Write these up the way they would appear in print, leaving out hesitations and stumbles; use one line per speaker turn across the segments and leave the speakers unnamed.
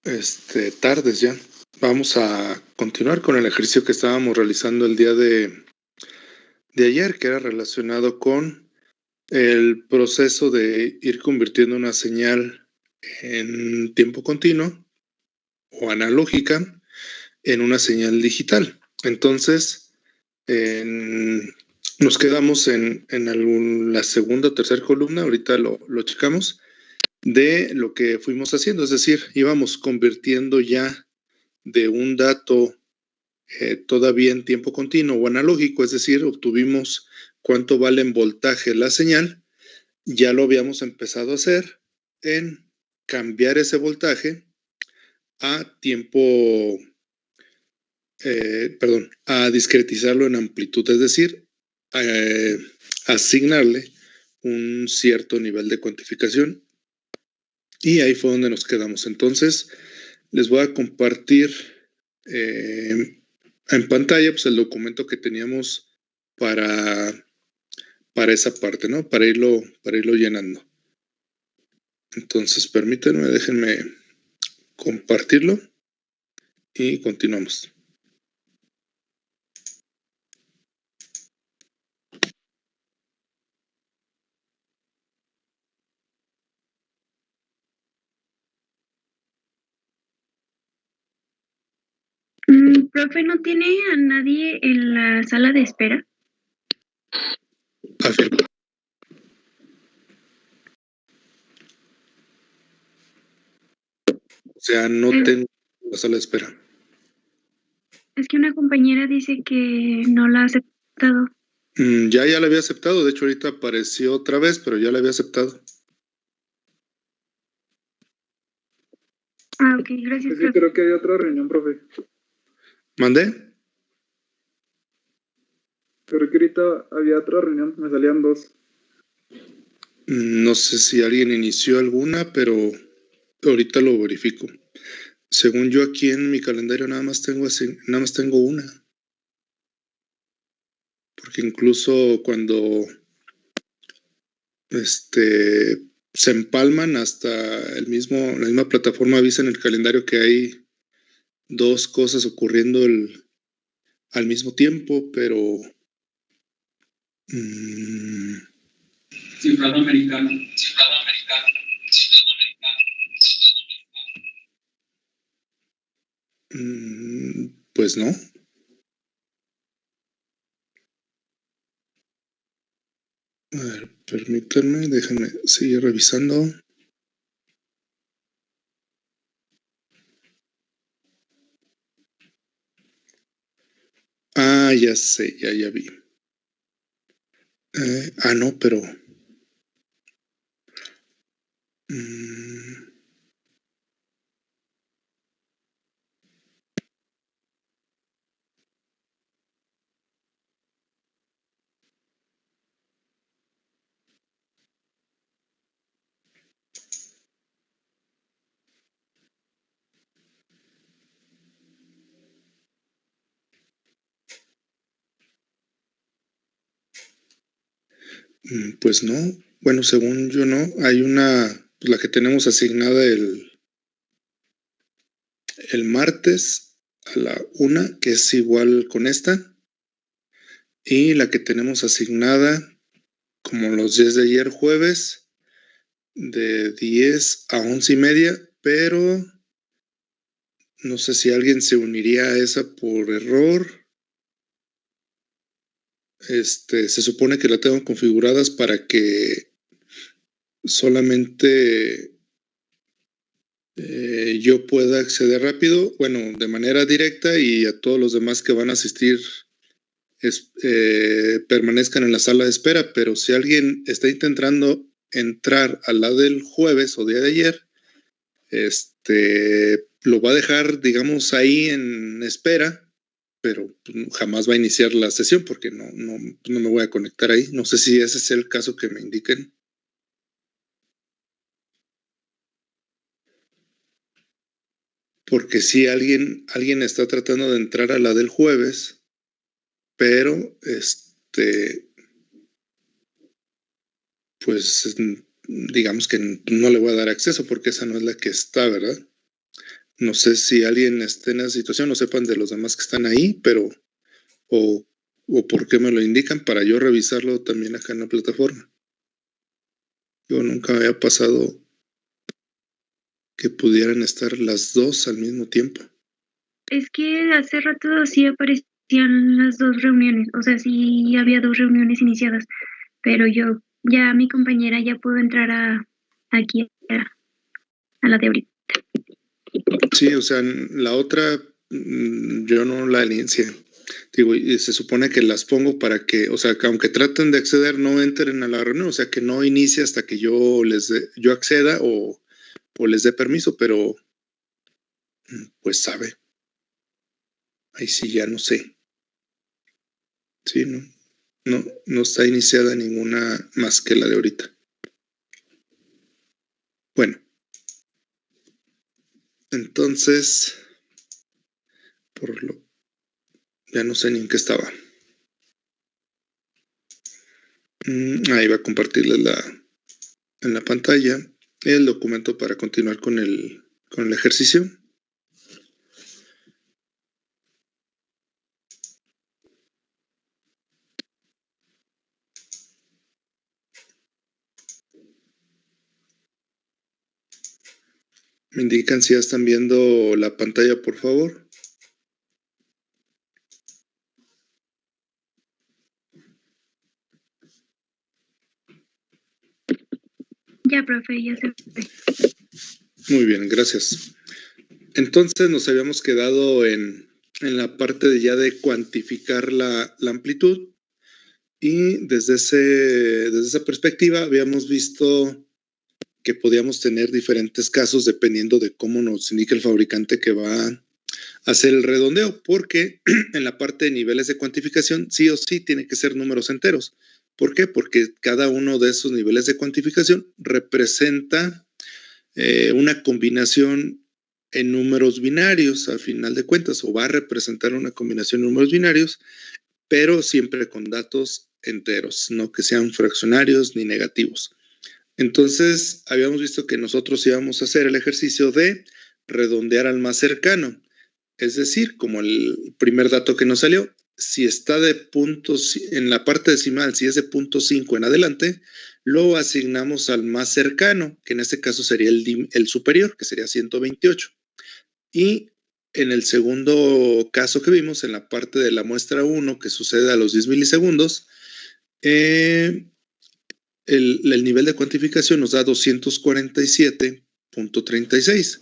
Tardes ya. Vamos a continuar con el ejercicio que estábamos realizando el día de ayer, que era relacionado con el proceso de ir convirtiendo una señal en tiempo continuo o analógica en una señal digital. Entonces, nos quedamos en la segunda o tercera columna, ahorita lo checamos, de lo que fuimos haciendo, es decir, íbamos convirtiendo ya de un dato todavía en tiempo continuo o analógico, es decir, obtuvimos cuánto vale en voltaje la señal, ya lo habíamos empezado a hacer en cambiar ese voltaje a tiempo, a discretizarlo en amplitud, es decir, asignarle un cierto nivel de cuantificación. Y ahí fue donde nos quedamos. Entonces, les voy a compartir en pantalla pues, el documento que teníamos para esa parte, ¿no? Para irlo llenando. Entonces, permítanme, déjenme compartirlo y continuamos.
Profe, ¿no tiene a nadie en la sala de espera?
A ver. O sea, no tengo la sala de espera.
Es que una compañera dice que no la ha aceptado.
Ya la había aceptado, de hecho ahorita apareció otra vez, pero ya la había aceptado.
Ah, ok, gracias,
Sí, creo que hay otra reunión, profe.
¿Mandé?
Pero que ahorita había otra reunión, me salían dos.
No sé si alguien inició alguna, pero ahorita lo verifico. Según yo aquí en mi calendario nada más tengo una. Porque incluso cuando se empalman hasta la misma plataforma avisa en el calendario que hay dos cosas ocurriendo al mismo tiempo, pero
Cifrado americano.
Pues no. A ver, permítanme, déjenme seguir revisando. Ah, ya sé, ya vi. No, pero... Pues no, bueno, según yo no, hay una, la que tenemos asignada el martes a la 1, que es igual con esta, y la que tenemos asignada, como los 10 de ayer jueves, de 10 a 11:30, pero no sé si alguien se uniría a esa por error. Se supone que la tengo configuradas para que solamente yo pueda acceder rápido, bueno, de manera directa, y a todos los demás que van a asistir permanezcan en la sala de espera. Pero si alguien está intentando entrar a la del jueves o día de ayer, lo va a dejar, digamos, ahí en espera, pero jamás va a iniciar la sesión porque no me voy a conectar ahí. No sé si ese es el caso que me indiquen. Porque si alguien está tratando de entrar a la del jueves, pero pues digamos que no le voy a dar acceso porque esa no es la que está, ¿verdad? No sé si alguien esté en esa situación, no sepan de los demás que están ahí, pero o por qué me lo indican para yo revisarlo también acá en la plataforma. Yo nunca me había pasado que pudieran estar las dos al mismo tiempo.
Es que hace rato sí aparecían las 2 reuniones, o sea, sí había 2 reuniones iniciadas, pero mi compañera ya pudo entrar aquí a la de ahorita.
Sí, o sea, la otra yo no la inicié. Digo, y se supone que las pongo para que, o sea, que aunque traten de acceder, no entren a la reunión, o sea, que no inicie hasta que yo acceda o les dé permiso, pero pues sabe. Ahí sí ya no sé. Sí, no está iniciada ninguna más que la de ahorita. Bueno. Entonces, ya no sé ni en qué estaba. Ahí va a compartirles en la pantalla el documento para continuar con el ejercicio. Me indican si ya están viendo la pantalla, por favor.
Ya, profe, ya se ve.
Muy bien, gracias. Entonces nos habíamos quedado en la parte de cuantificar la amplitud y desde esa perspectiva habíamos visto que podíamos tener diferentes casos dependiendo de cómo nos indica el fabricante que va a hacer el redondeo, porque en la parte de niveles de cuantificación sí o sí tiene que ser números enteros. ¿Por qué? Porque cada uno de esos niveles de cuantificación representa una combinación en números binarios, al final de cuentas, o va a representar una combinación en números binarios, pero siempre con datos enteros, no que sean fraccionarios ni negativos. Entonces, habíamos visto que nosotros íbamos a hacer el ejercicio de redondear al más cercano. Es decir, como el primer dato que nos salió, si está de puntos en la parte decimal, si es de 0.5 en adelante, lo asignamos al más cercano, que en este caso sería el superior, que sería 128. Y en el segundo caso que vimos, en la parte de la muestra 1, que sucede a los 10 milisegundos, el nivel de cuantificación nos da 247.36.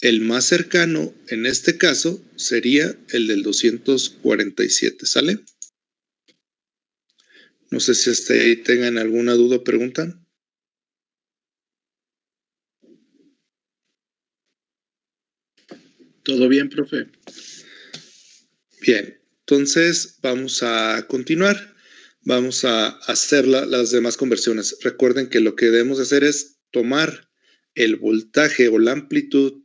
El más cercano en este caso sería el del 247, ¿sale? No sé si hasta ahí tengan alguna duda o pregunta.
Todo bien, profe.
Bien, entonces vamos a continuar. Vamos a hacer las demás conversiones. Recuerden que lo que debemos hacer es tomar el voltaje o la amplitud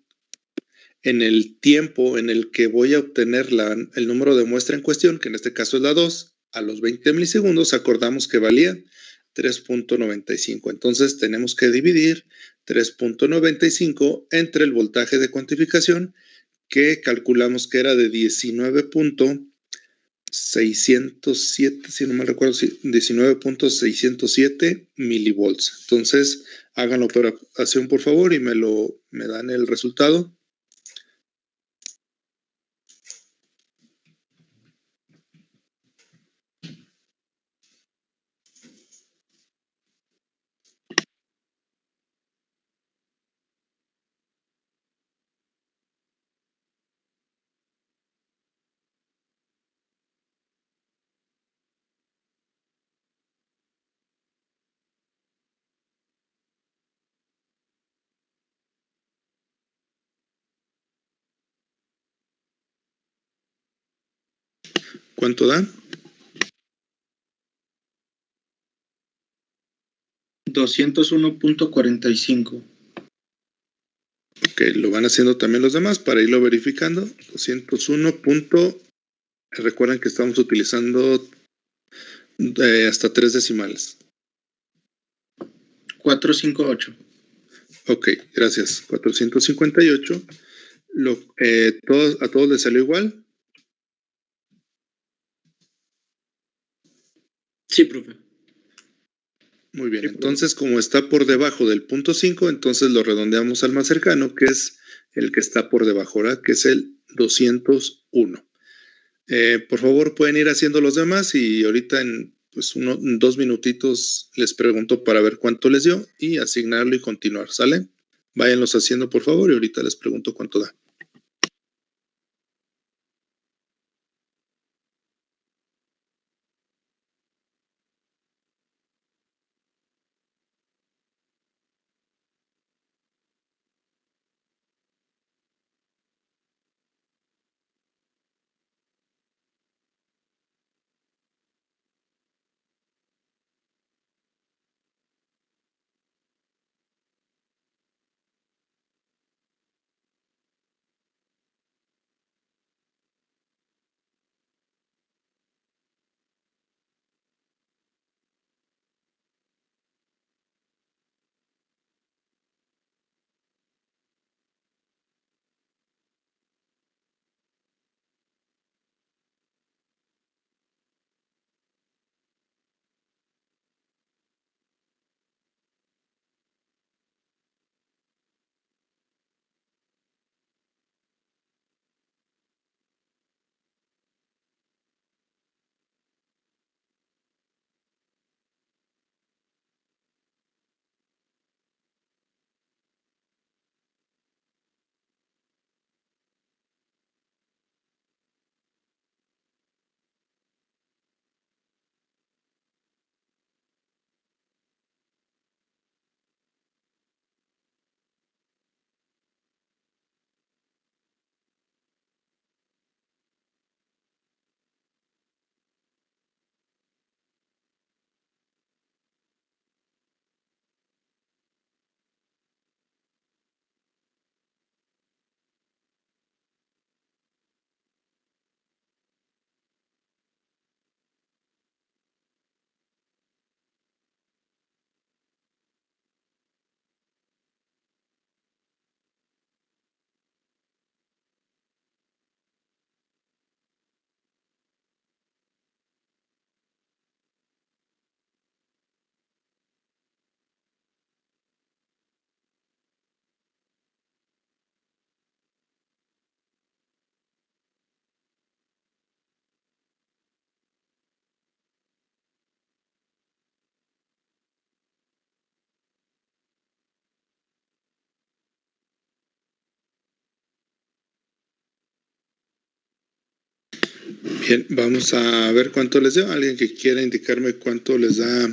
en el tiempo en el que voy a obtener el número de muestra en cuestión, que en este caso es la 2, a los 20 milisegundos acordamos que valía 3.95. Entonces tenemos que dividir 3.95 entre el voltaje de cuantificación, que calculamos que era de 19.607, si no mal recuerdo, 19.607 milivolts. Entonces hagan la operación por favor y me dan el resultado. ¿Cuánto da?
201.45.
Ok, lo van haciendo también los demás para irlo verificando. 201. Recuerden que estamos utilizando hasta 3 decimales.
458.
Ok, gracias. 458. ¿A todos les salió igual?
Sí, profe.
Muy bien, entonces como está por debajo del punto 5, entonces lo redondeamos al más cercano, que es el que está por debajo, ¿verdad? Que es el 201. Por favor, pueden ir haciendo los demás y ahorita en 2 minutitos les pregunto para ver cuánto les dio y asignarlo y continuar, ¿sale? Váyanlos haciendo, por favor, y ahorita les pregunto cuánto da. Bien, vamos a ver cuánto les dio. ¿Alguien que quiera indicarme cuánto les da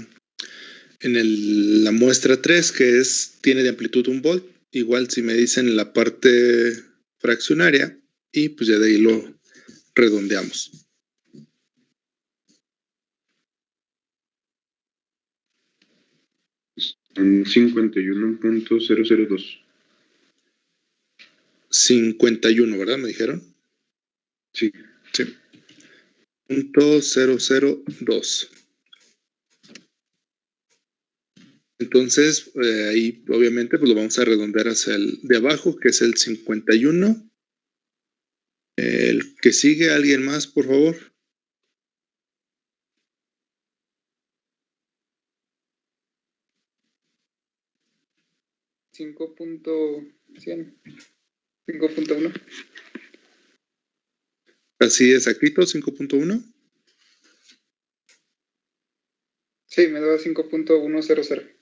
en la muestra 3, que tiene de amplitud 1 volt? Igual si me dicen la parte fraccionaria y pues ya de ahí lo redondeamos.
En 51.002.
51, ¿verdad? ¿Me dijeron?
Sí.
Sí. .002. Entonces, ahí obviamente pues lo vamos a redondear hacia el de abajo, que es el 51. El que sigue, ¿alguien más, por favor?
$5.100.
Así exactito, 5.1.
Sí, me da 5.100.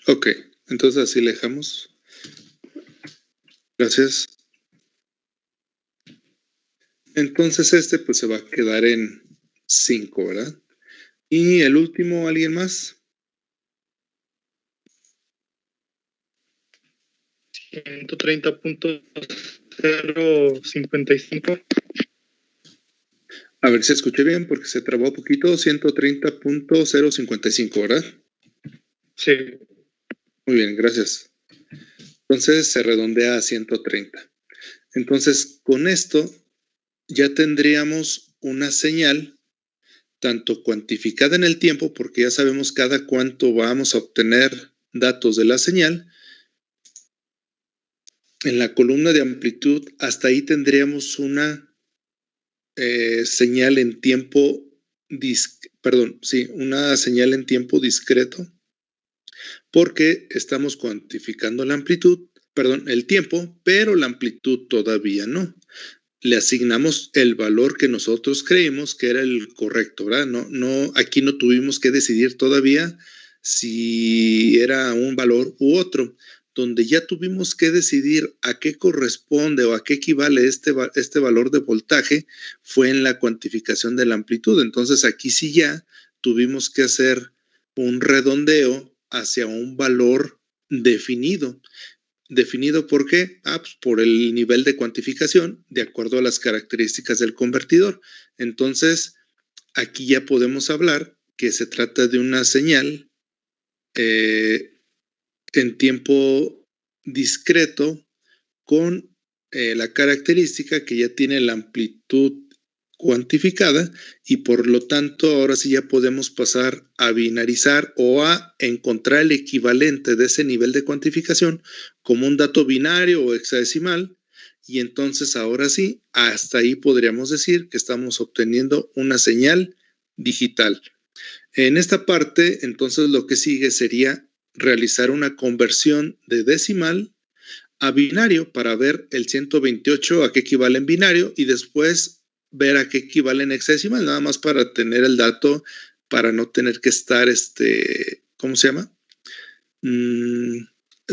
Ok, entonces así le dejamos. Gracias. Entonces pues se va a quedar en 5, ¿verdad? Y el último, ¿alguien más?
130.055.
A ver si escuché bien porque se trabó un poquito. 130.055, ¿verdad?
Sí.
Muy bien, gracias. Entonces se redondea a 130. Entonces, con esto ya tendríamos una señal tanto cuantificada en el tiempo, porque ya sabemos cada cuánto vamos a obtener datos de la señal, en la columna de amplitud, hasta ahí tendríamos una señal en tiempo, una señal en tiempo discreto, porque estamos cuantificando la amplitud, el tiempo, pero la amplitud todavía no. Le asignamos el valor que nosotros creímos que era el correcto, ¿verdad? Aquí no tuvimos que decidir todavía si era un valor u otro. Donde ya tuvimos que decidir a qué corresponde o a qué equivale este valor de voltaje fue en la cuantificación de la amplitud. Entonces aquí sí ya tuvimos que hacer un redondeo hacia un valor definido. ¿Definido por qué? Pues por el nivel de cuantificación de acuerdo a las características del convertidor. Entonces, aquí ya podemos hablar que se trata de una señal en tiempo discreto con la característica que ya tiene la amplitud cuantificada y por lo tanto ahora sí ya podemos pasar a binarizar o a encontrar el equivalente de ese nivel de cuantificación como un dato binario o hexadecimal y entonces ahora sí, hasta ahí podríamos decir que estamos obteniendo una señal digital. En esta parte, entonces lo que sigue sería realizar una conversión de decimal a binario para ver el 128 a qué equivale en binario y después ver a qué equivale en hexadecimal, nada más para tener el dato, para no tener que estar, ¿cómo se llama?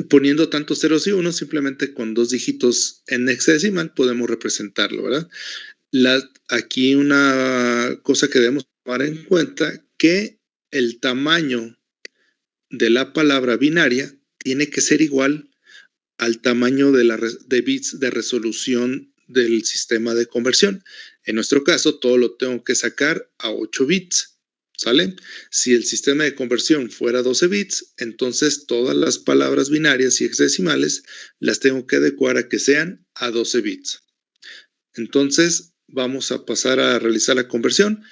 Poniendo tantos ceros y unos, simplemente con 2 dígitos en hexadecimal podemos representarlo, ¿verdad? Aquí una cosa que debemos tomar en cuenta, que el tamaño de la palabra binaria tiene que ser igual al tamaño de bits de resolución del sistema de conversión. En nuestro caso, todo lo tengo que sacar a 8 bits, ¿sale? Si el sistema de conversión fuera 12 bits, entonces todas las palabras binarias y hexadecimales las tengo que adecuar a que sean a 12 bits. Entonces, vamos a pasar a realizar la conversión.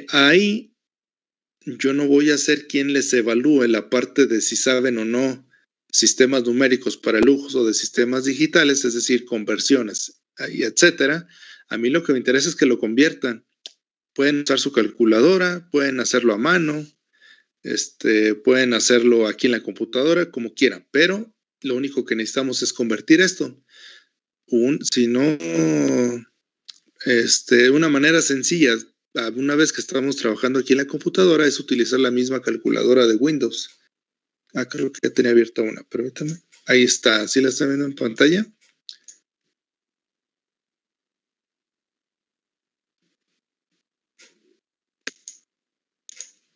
Ahí yo no voy a ser quien les evalúe la parte de si saben o no sistemas numéricos para el uso de sistemas digitales, es decir, conversiones, y etcétera. A mí lo que me interesa es que lo conviertan. Pueden usar su calculadora, pueden hacerlo a mano, pueden hacerlo aquí en la computadora, como quieran, pero lo único que necesitamos es convertir esto. Una manera sencilla, una vez que estamos trabajando aquí en la computadora, es utilizar la misma calculadora de Windows. Creo que ya tenía abierta una, permítame. Ahí está, ¿sí la están viendo en pantalla?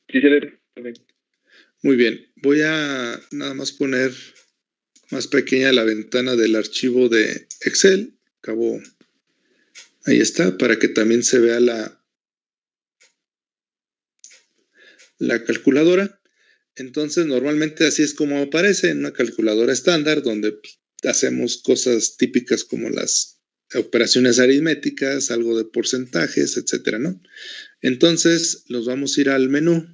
Sí, se ve.
Muy bien, voy a nada más poner más pequeña la ventana del archivo de Excel. Ahí está, para que también se vea la calculadora. Entonces, normalmente así es como aparece en una calculadora estándar, donde hacemos cosas típicas como las operaciones aritméticas, algo de porcentajes, etcétera, ¿no? Entonces, nos vamos a ir al menú,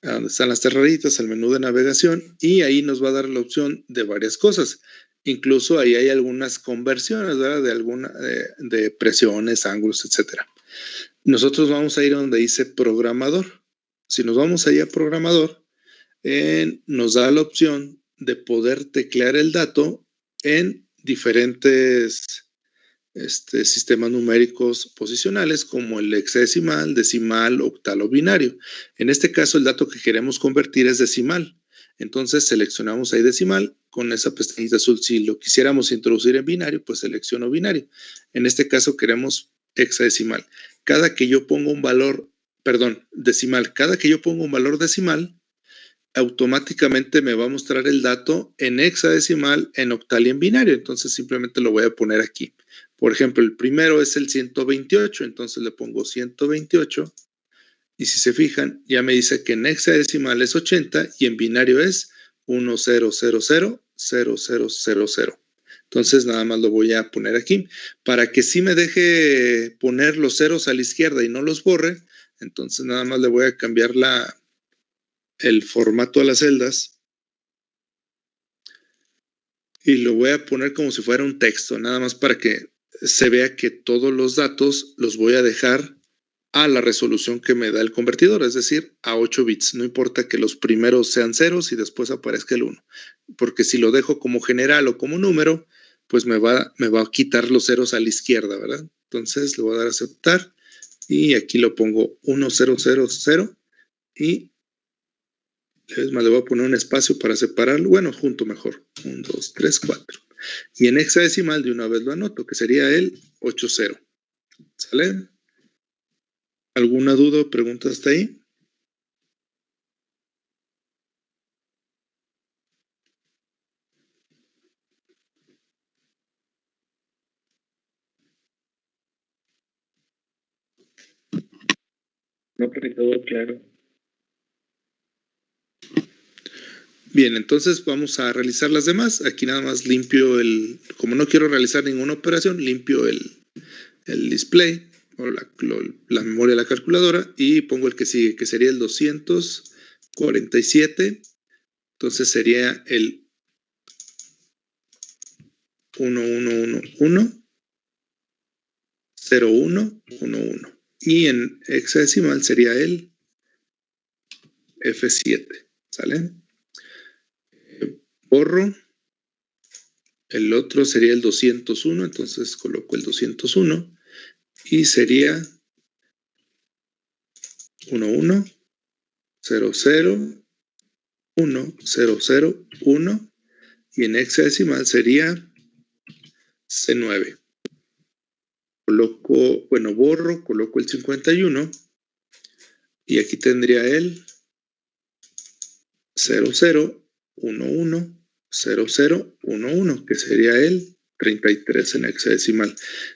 a donde están las terraritas, al menú de navegación, y ahí nos va a dar la opción de varias cosas. Incluso ahí hay algunas conversiones, ¿verdad? De presiones, ángulos, etcétera. Nosotros vamos a ir a donde dice programador. Si nos vamos ahí a programador, nos da la opción de poder teclear el dato en diferentes sistemas numéricos posicionales como el hexadecimal, decimal, octal o binario. En este caso, el dato que queremos convertir es decimal. Entonces seleccionamos ahí decimal con esa pestañita azul. Si lo quisiéramos introducir en binario, pues selecciono binario. En este caso queremos hexadecimal. Cada que yo pongo un valor, decimal, cada que yo pongo un valor decimal, automáticamente me va a mostrar el dato en hexadecimal, en octal y en binario. Entonces simplemente lo voy a poner aquí. Por ejemplo, el primero es el 128, entonces le pongo 128. Y si se fijan, ya me dice que en hexadecimal es 80 y en binario es 10000000. Entonces nada más lo voy a poner aquí. Para que sí me deje poner los ceros a la izquierda y no los borre, entonces nada más le voy a cambiar el formato a las celdas. y lo voy a poner como si fuera un texto, nada más para que se vea que todos los datos los voy a dejar a la resolución que me da el convertidor, es decir, a 8 bits. No importa que los primeros sean ceros y después aparezca el 1, porque si lo dejo como general o como número, pues me va a quitar los ceros a la izquierda, ¿verdad? Entonces le voy a dar a aceptar y aquí lo pongo 1000 y es más, le voy a poner un espacio para separarlo, bueno, junto mejor, 1, 2, 3, 4. Y en hexadecimal de una vez lo anoto, que sería el 80. ¿Sale? ¿Alguna duda o pregunta hasta ahí?
No, porque todo claro.
Bien, entonces vamos a realizar las demás. Aquí nada más limpio como no quiero realizar ninguna operación, limpio el display o la memoria de la calculadora y pongo el que sigue, que sería el 247. Entonces sería el 1111 0111 y en hexadecimal sería el F7. ¿Sale? Borro. El otro sería el 201, entonces coloco el 201 y sería 11001001 y en hexadecimal sería C9. Borro, coloco el 51 y aquí tendría el 00110011, que sería el 33 en hexadecimal.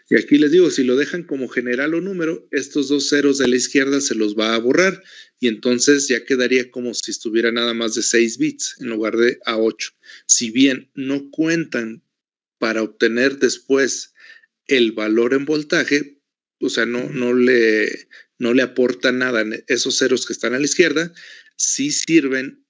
Y aquí les digo, si lo dejan como general o número, estos dos ceros de la izquierda se los va a borrar y entonces ya quedaría como si estuviera nada más de 6 bits en lugar de a 8. Si bien no cuentan para obtener después el valor en voltaje, o sea, no le aporta nada esos ceros que están a la izquierda, sí sirven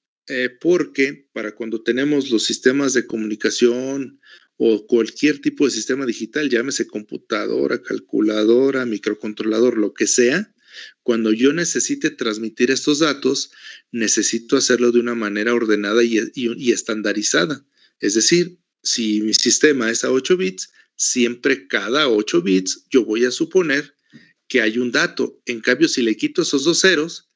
porque para cuando tenemos los sistemas de comunicación o cualquier tipo de sistema digital, llámese computadora, calculadora, microcontrolador, lo que sea, cuando yo necesite transmitir estos datos, necesito hacerlo de una manera ordenada y estandarizada. Es decir, si mi sistema es a 8 bits, siempre cada 8 bits yo voy a suponer que hay un dato. En cambio, si le quito esos dos ceros,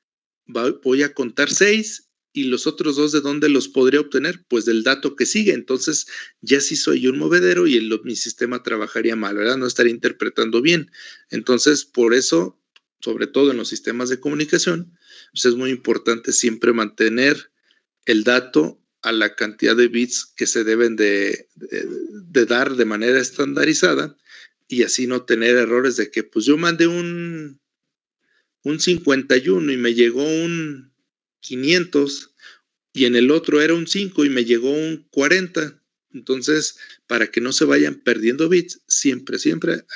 voy a contar 6 y los otros dos, ¿de dónde los podría obtener? Pues del dato que sigue. Entonces, ya sí soy un movedero y mi sistema trabajaría mal, ¿verdad? No estaría interpretando bien. Entonces, por eso, sobre todo en los sistemas de comunicación, pues es muy importante siempre mantener el dato a la cantidad de bits que se deben de dar de manera estandarizada y así no tener errores de que pues yo mandé un 51 y me llegó un 500 y en el otro era un 5 y me llegó un 40. Entonces, para que no se vayan perdiendo bits, siempre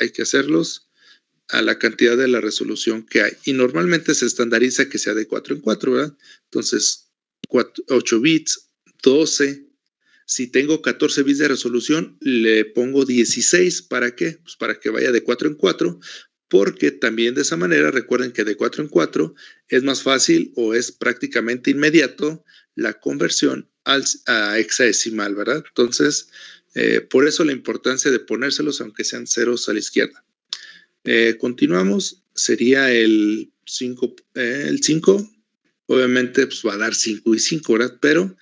hay que hacerlos a la cantidad de la resolución que hay. Y normalmente se estandariza que sea de 4 en 4, ¿verdad? Entonces, 8 bits, 12. Si tengo 14 bits de resolución, le pongo 16. ¿Para qué? Pues para que vaya de 4 en 4, porque también de esa manera, recuerden que de 4 en 4 es más fácil o es prácticamente inmediato la conversión a hexadecimal, ¿verdad? Entonces, por eso la importancia de ponérselos aunque sean ceros a la izquierda. Continuamos, sería el 5, obviamente pues va a dar 5 y 5, ¿verdad? Pero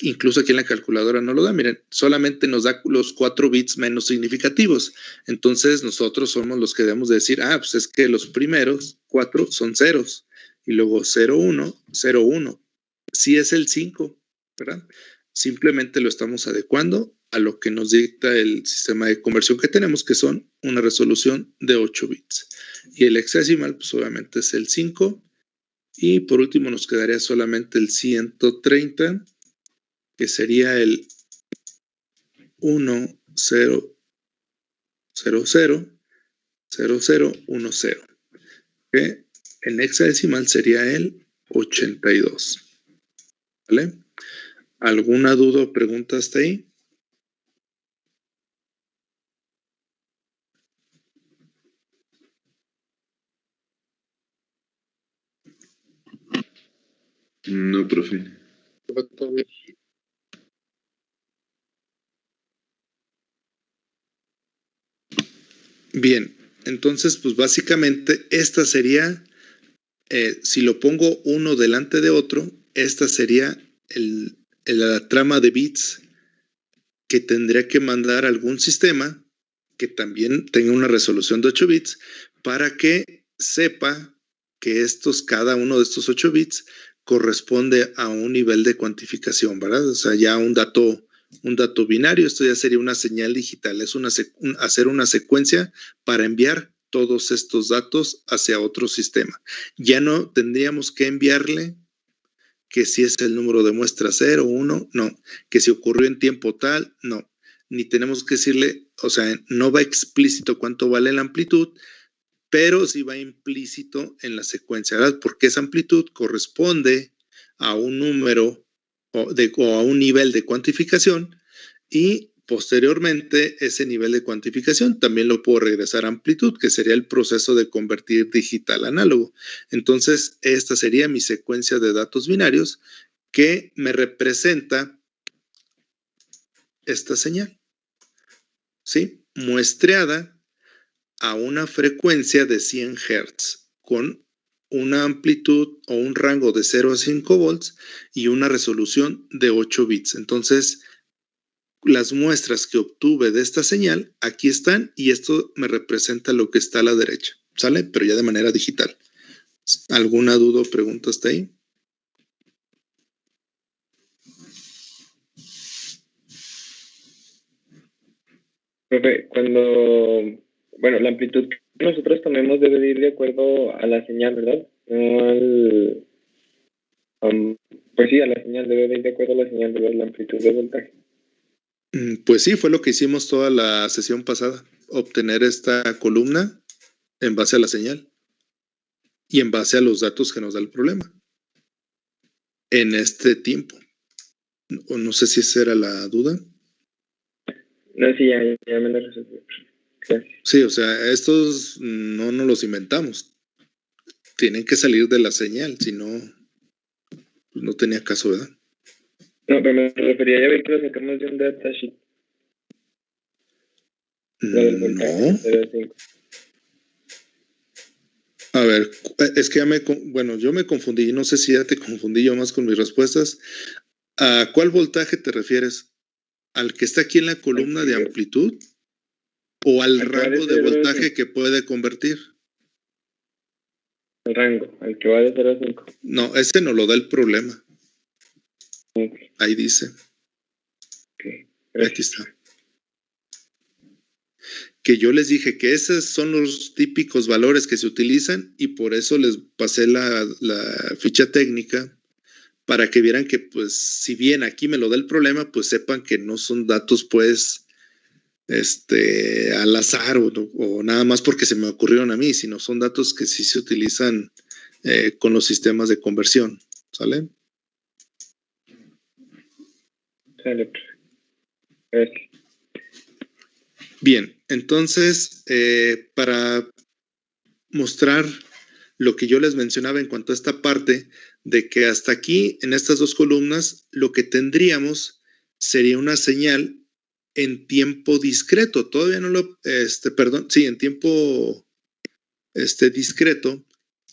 incluso aquí en la calculadora no lo da, miren, solamente nos da los 4 bits menos significativos. Entonces nosotros somos los que debemos de decir, pues es que los primeros 4 son ceros y luego 0, 1, 0, 1. Sí es el 5, ¿verdad? Simplemente lo estamos adecuando a lo que nos dicta el sistema de conversión que tenemos, que son una resolución de 8 bits. Y el hexadecimal, pues obviamente es el 5. Y por último nos quedaría solamente el 130, que sería el 10000010. Que en hexadecimal sería el 82. ¿Vale? ¿Alguna duda o pregunta hasta ahí?
No, profe.
Bien, entonces, pues básicamente esta sería, si lo pongo uno delante de otro, esta sería la trama de bits que tendría que mandar algún sistema que también tenga una resolución de 8 bits para que sepa que cada uno de estos 8 bits corresponde a un nivel de cuantificación, ¿verdad? O sea, ya un dato binario, esto ya sería una señal digital, es hacer una secuencia para enviar todos estos datos hacia otro sistema. Ya no tendríamos que enviarle que si es el número de muestra 0, 1, no. Que si ocurrió en tiempo tal, no. Ni tenemos que decirle, o sea, no va explícito cuánto vale la amplitud, pero sí va implícito en la secuencia, ¿verdad? Porque esa amplitud corresponde a un número o a un nivel de cuantificación y posteriormente ese nivel de cuantificación también lo puedo regresar a amplitud, que sería el proceso de convertir digital a análogo. Entonces, esta sería mi secuencia de datos binarios que me representa esta señal, ¿sí? Muestreada a una frecuencia de 100 Hz con una amplitud o un rango de 0 a 5 volts y una resolución de 8 bits. Entonces, las muestras que obtuve de esta señal, aquí están y esto me representa lo que está a la derecha, ¿sale? Pero ya de manera digital. ¿Alguna duda o pregunta hasta ahí?
Profe, bueno, la amplitud que nosotros tomemos debe de ir de acuerdo a la señal, ¿verdad? No pues sí, a la señal, debe de ir de acuerdo a la señal, ¿verdad? La amplitud de voltaje.
Pues sí, fue lo que hicimos toda la sesión pasada, obtener esta columna en base a la señal y en base a los datos que nos da el problema en este tiempo. O no sé si esa era la duda.
No, sí, ya me lo resolví. Gracias.
Sí, o sea, estos no nos los inventamos. Tienen que salir de la señal, si no, pues no tenía caso, ¿verdad?
No, pero me refería a ver que lo sacamos de un datasheet.
No. A ver, es que yo me confundí, no sé si ya te confundí yo más con mis respuestas. ¿A cuál voltaje te refieres? ¿Al que está aquí en la columna de amplitud? ¿O al rango de voltaje que puede convertir?
El rango, al que va de 0 a 5.
No, ese no lo da el problema.
Okay.
Ahí dice.
Okay.
Aquí está. Que yo les dije que esos son los típicos valores que se utilizan y por eso les pasé la ficha técnica para que vieran que, pues, si bien aquí me lo da el problema, pues sepan que no son datos, pues, al azar o nada más porque se me ocurrieron a mí, sino son datos que sí se utilizan con los sistemas de conversión, ¿sale?
Sale. Gracias.
Bien, entonces, para mostrar lo que yo les mencionaba en cuanto a esta parte de que hasta aquí, en estas dos columnas, lo que tendríamos sería una señal en tiempo discreto. Todavía no lo, en tiempo discreto,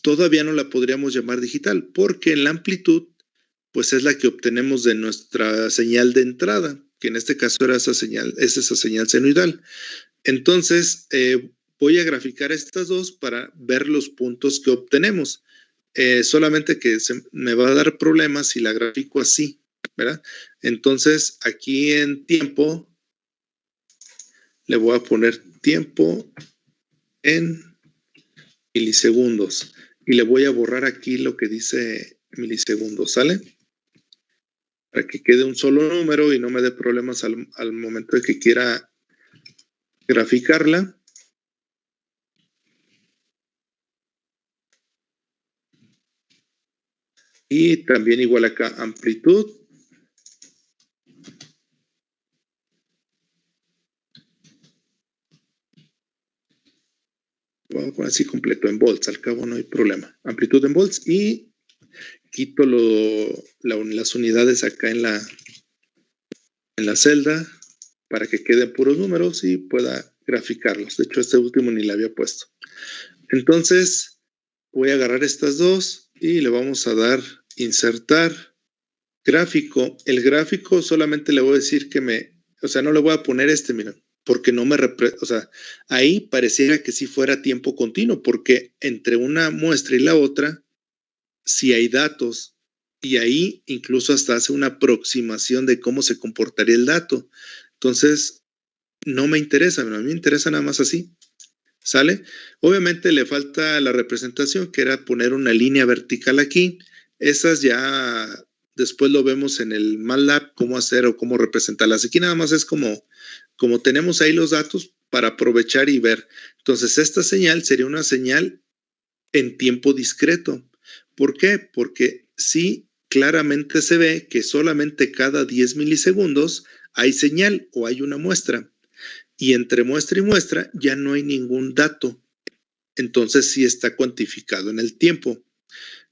todavía no la podríamos llamar digital, porque en la amplitud, pues es la que obtenemos de nuestra señal de entrada, que en este caso era esa señal senoidal. Entonces, voy a graficar estas dos para ver los puntos que obtenemos. Solamente que me va a dar problemas si la grafico así, ¿verdad? Entonces, aquí en tiempo, le voy a poner tiempo en milisegundos y le voy a borrar aquí lo que dice milisegundos, ¿sale? Para que quede un solo número y no me dé problemas al momento de que quiera graficarla. Y también igual acá amplitud. Vamos a poner así completo en volts, al cabo no hay problema. Amplitud en volts y quito las unidades acá en la celda para que queden puros números y pueda graficarlos. De hecho, este último ni le había puesto. Entonces, voy a agarrar estas dos y le vamos a dar insertar gráfico. El gráfico solamente le voy a decir que no le voy a poner miren, porque no me o sea, ahí pareciera que sí fuera tiempo continuo, porque entre una muestra y la otra, sí hay datos, y ahí incluso hasta hace una aproximación de cómo se comportaría el dato. Entonces, no me interesa, a mí me interesa nada más así. ¿Sale? Obviamente le falta la representación, que era poner una línea vertical aquí. Esas ya después lo vemos en el MATLAB, cómo hacer o cómo representarlas. Aquí nada más es como tenemos ahí los datos para aprovechar y ver. Entonces, esta señal sería una señal en tiempo discreto. ¿Por qué? Porque sí, claramente se ve que solamente cada 10 milisegundos hay señal o hay una muestra. Y entre muestra y muestra ya no hay ningún dato. Entonces sí está cuantificado en el tiempo.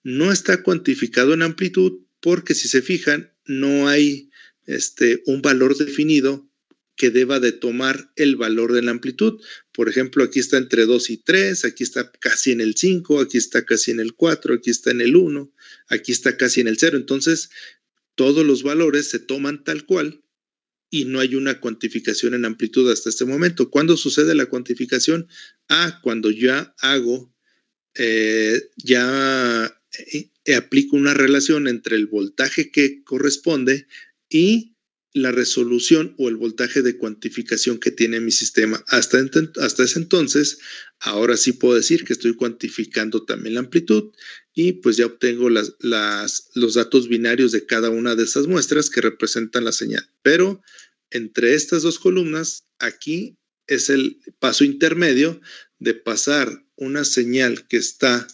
No está cuantificado en amplitud porque si se fijan no hay un valor definido que deba de tomar el valor de la amplitud. Por ejemplo, aquí está entre 2 y 3, aquí está casi en el 5, aquí está casi en el 4, aquí está en el 1, aquí está casi en el 0. Entonces, todos los valores se toman tal cual y no hay una cuantificación en amplitud hasta este momento. ¿Cuándo sucede la cuantificación? Cuando ya hago, aplico una relación entre el voltaje que corresponde y la resolución o el voltaje de cuantificación que tiene mi sistema. Hasta ese entonces, ahora sí puedo decir que estoy cuantificando también la amplitud y pues ya obtengo los datos binarios de cada una de esas muestras que representan la señal. Pero entre estas dos columnas, aquí es el paso intermedio de pasar una señal que está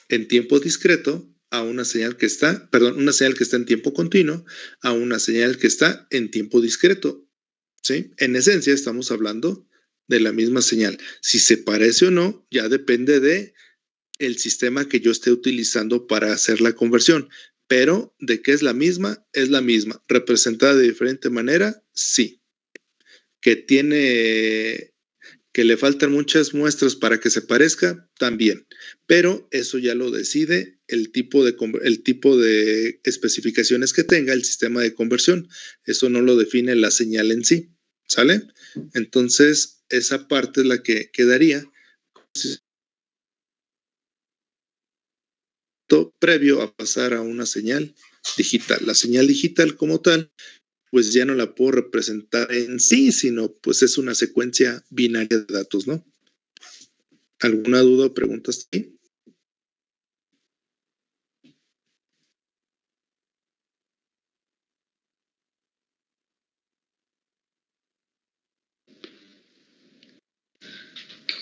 en tiempo discreto a una señal que está en tiempo continuo a una señal que está en tiempo discreto. ¿Sí? En esencia estamos hablando de la misma señal. Si se parece o no, ya depende de el sistema que yo esté utilizando para hacer la conversión. Pero de que es la misma. Representada de diferente manera, sí. Que le faltan muchas muestras para que se parezca, también. Pero eso ya lo decide el tipo de especificaciones que tenga el sistema de conversión. Eso no lo define la señal en sí. ¿Sale? Entonces, esa parte es la que quedaría previo a pasar a una señal digital. La señal digital como tal, pues ya no la puedo representar en sí, sino pues es una secuencia binaria de datos, ¿no? ¿Alguna duda o pregunta hasta ahí?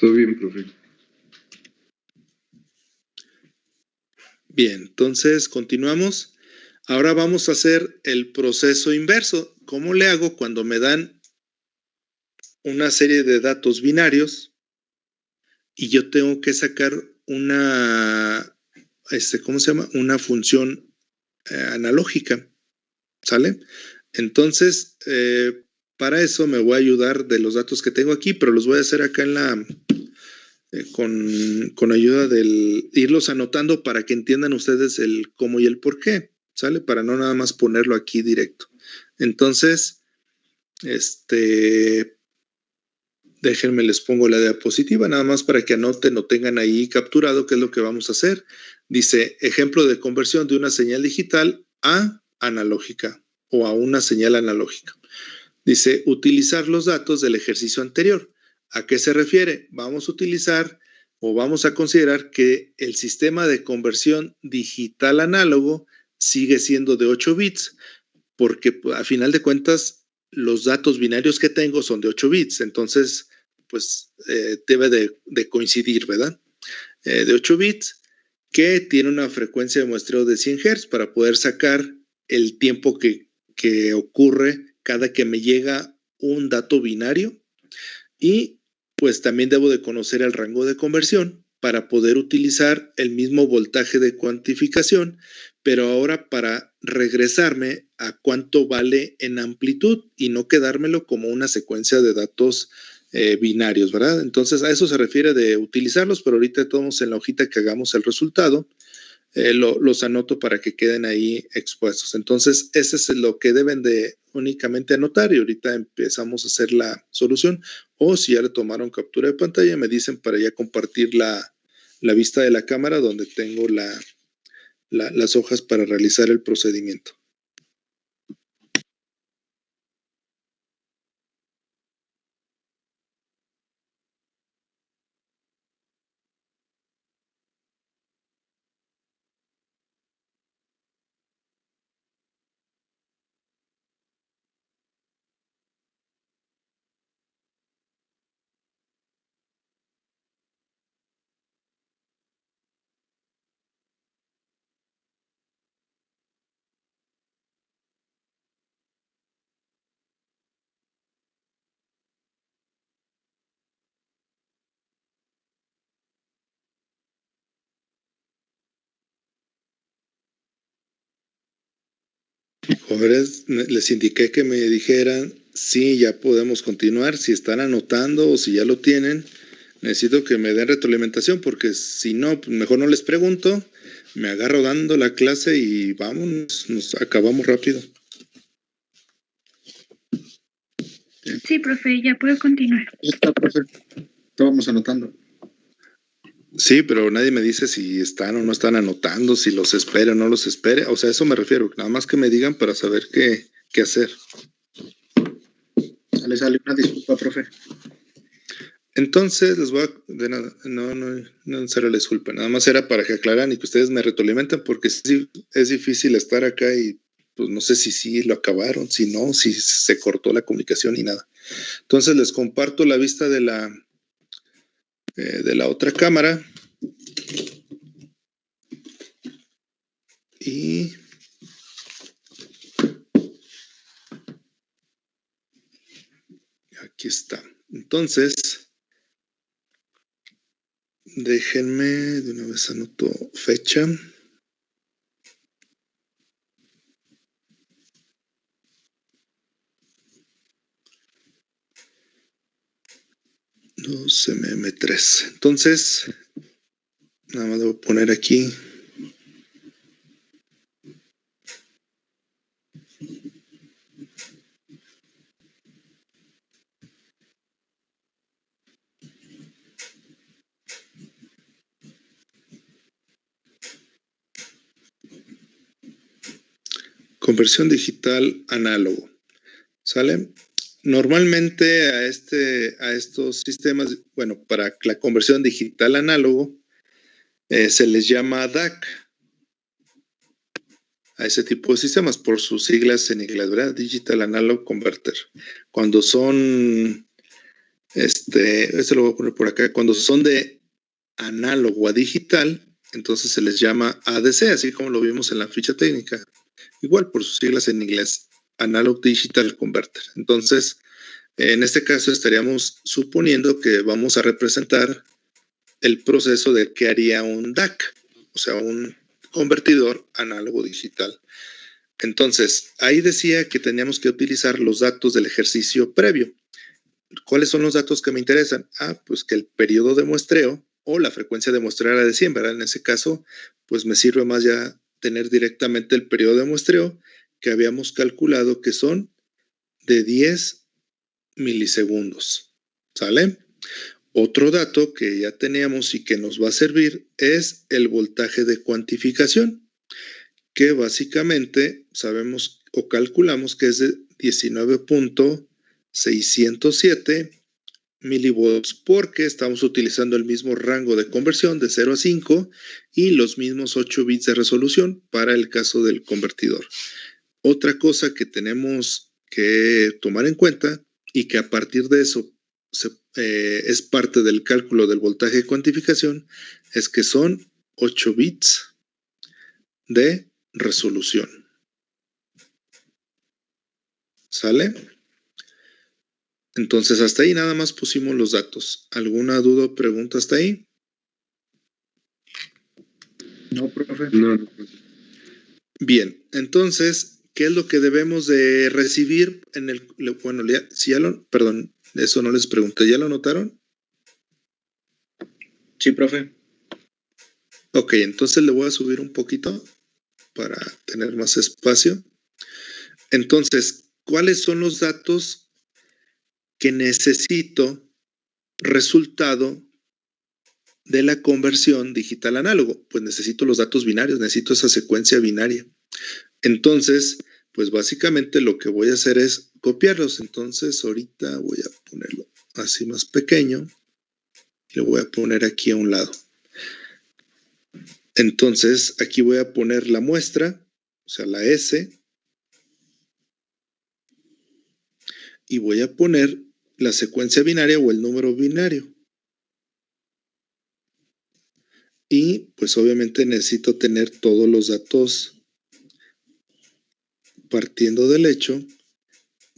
Todo bien, profe.
Bien, entonces continuamos. Ahora vamos a hacer el proceso inverso. ¿Cómo le hago cuando me dan una serie de datos binarios y yo tengo que sacar una, una función analógica? ¿Sale? Entonces, para eso me voy a ayudar de los datos que tengo aquí, pero los voy a hacer acá en con ayuda del irlos anotando para que entiendan ustedes el cómo y el por qué, ¿sale? Para no nada más ponerlo aquí directo. Entonces, déjenme les pongo la diapositiva nada más para que anoten o tengan ahí capturado qué es lo que vamos a hacer. Dice, ejemplo de conversión de una señal digital a analógica o a una señal analógica. Dice, utilizar los datos del ejercicio anterior. ¿A qué se refiere? Vamos a utilizar o vamos a considerar que el sistema de conversión digital análogo sigue siendo de 8 bits, porque a final de cuentas los datos binarios que tengo son de 8 bits, entonces pues debe de coincidir, ¿verdad? De 8 bits, que tiene una frecuencia de muestreo de 100 Hz para poder sacar el tiempo que ocurre cada que me llega un dato binario. Y pues también debo de conocer el rango de conversión para poder utilizar el mismo voltaje de cuantificación, pero ahora para regresarme a cuánto vale en amplitud y no quedármelo como una secuencia de datos binarios, ¿verdad? Entonces a eso se refiere de utilizarlos, pero ahorita todos en la hojita que hagamos el resultado, los anoto para que queden ahí expuestos. Entonces, ese es lo que deben de únicamente anotar y ahorita empezamos a hacer la solución. O si ya le tomaron captura de pantalla, me dicen para ya compartir la vista de la cámara donde tengo las hojas para realizar el procedimiento. Jóvenes, les indiqué que me dijeran si ya podemos continuar, si están anotando o si ya lo tienen. Necesito que me den retroalimentación porque si no, pues mejor no les pregunto, me agarro dando la clase y vamos, nos acabamos rápido.
Sí, profe, ya puedo continuar.
Está, profe. Estábamos anotando.
Sí, pero nadie me dice si están o no están anotando, si los espere o no los espere. O sea, a eso me refiero. Nada más que me digan para saber qué hacer.
Sale una disculpa, profe.
Entonces, les voy a... No será la disculpa. Nada más era para que aclaran y que ustedes me retroalimenten porque sí, es difícil estar acá y pues no sé si sí lo acabaron, si no, si se cortó la comunicación y nada. Entonces, les comparto la vista de la otra cámara. Y aquí está. Entonces, déjenme, de una vez anoto fecha. MM3. Entonces, nada más debo poner aquí. Conversión digital análogo. ¿Sale? Normalmente a estos sistemas, bueno, para la conversión digital análogo, se les llama DAC. A ese tipo de sistemas por sus siglas en inglés, ¿verdad? Digital Analog Converter. Cuando son, este lo voy a poner por acá, cuando son de análogo a digital, entonces se les llama ADC, así como lo vimos en la ficha técnica. Igual por sus siglas en inglés, Analog Digital Converter. Entonces, en este caso estaríamos suponiendo que vamos a representar el proceso de que haría un DAC, o sea, un convertidor análogo digital. Entonces, ahí decía que teníamos que utilizar los datos del ejercicio previo. ¿Cuáles son los datos que me interesan? Pues que el periodo de muestreo o la frecuencia de muestreo era de 100, ¿verdad? En ese caso, pues me sirve más ya tener directamente el periodo de muestreo que habíamos calculado que son de 10 milisegundos. ¿Sale? Otro dato que ya teníamos y que nos va a servir es el voltaje de cuantificación, que básicamente sabemos o calculamos que es de 19.607 milivolts porque estamos utilizando el mismo rango de conversión de 0 a 5 y los mismos 8 bits de resolución para el caso del convertidor. Otra cosa que tenemos que tomar en cuenta y que a partir de eso es parte del cálculo del voltaje de cuantificación es que son 8 bits de resolución. ¿Sale? Entonces hasta ahí nada más pusimos los datos. ¿Alguna duda o pregunta hasta ahí?
No, profe.
No, profe.
Bien, entonces, ¿qué es lo que debemos de recibir en el, bueno, si ya lo, perdón, eso no les pregunté, ¿ya lo notaron?
Sí, profe.
Ok, entonces le voy a subir un poquito para tener más espacio. Entonces, ¿cuáles son los datos que necesito resultado de la conversión digital análogo? Pues necesito los datos binarios, necesito esa secuencia binaria. Entonces, pues básicamente lo que voy a hacer es copiarlos. Entonces, ahorita voy a ponerlo así más pequeño. Le voy a poner aquí a un lado. Entonces, aquí voy a poner la muestra, o sea, la S. Y voy a poner la secuencia binaria o el número binario. Y pues obviamente necesito tener todos los datos partiendo del hecho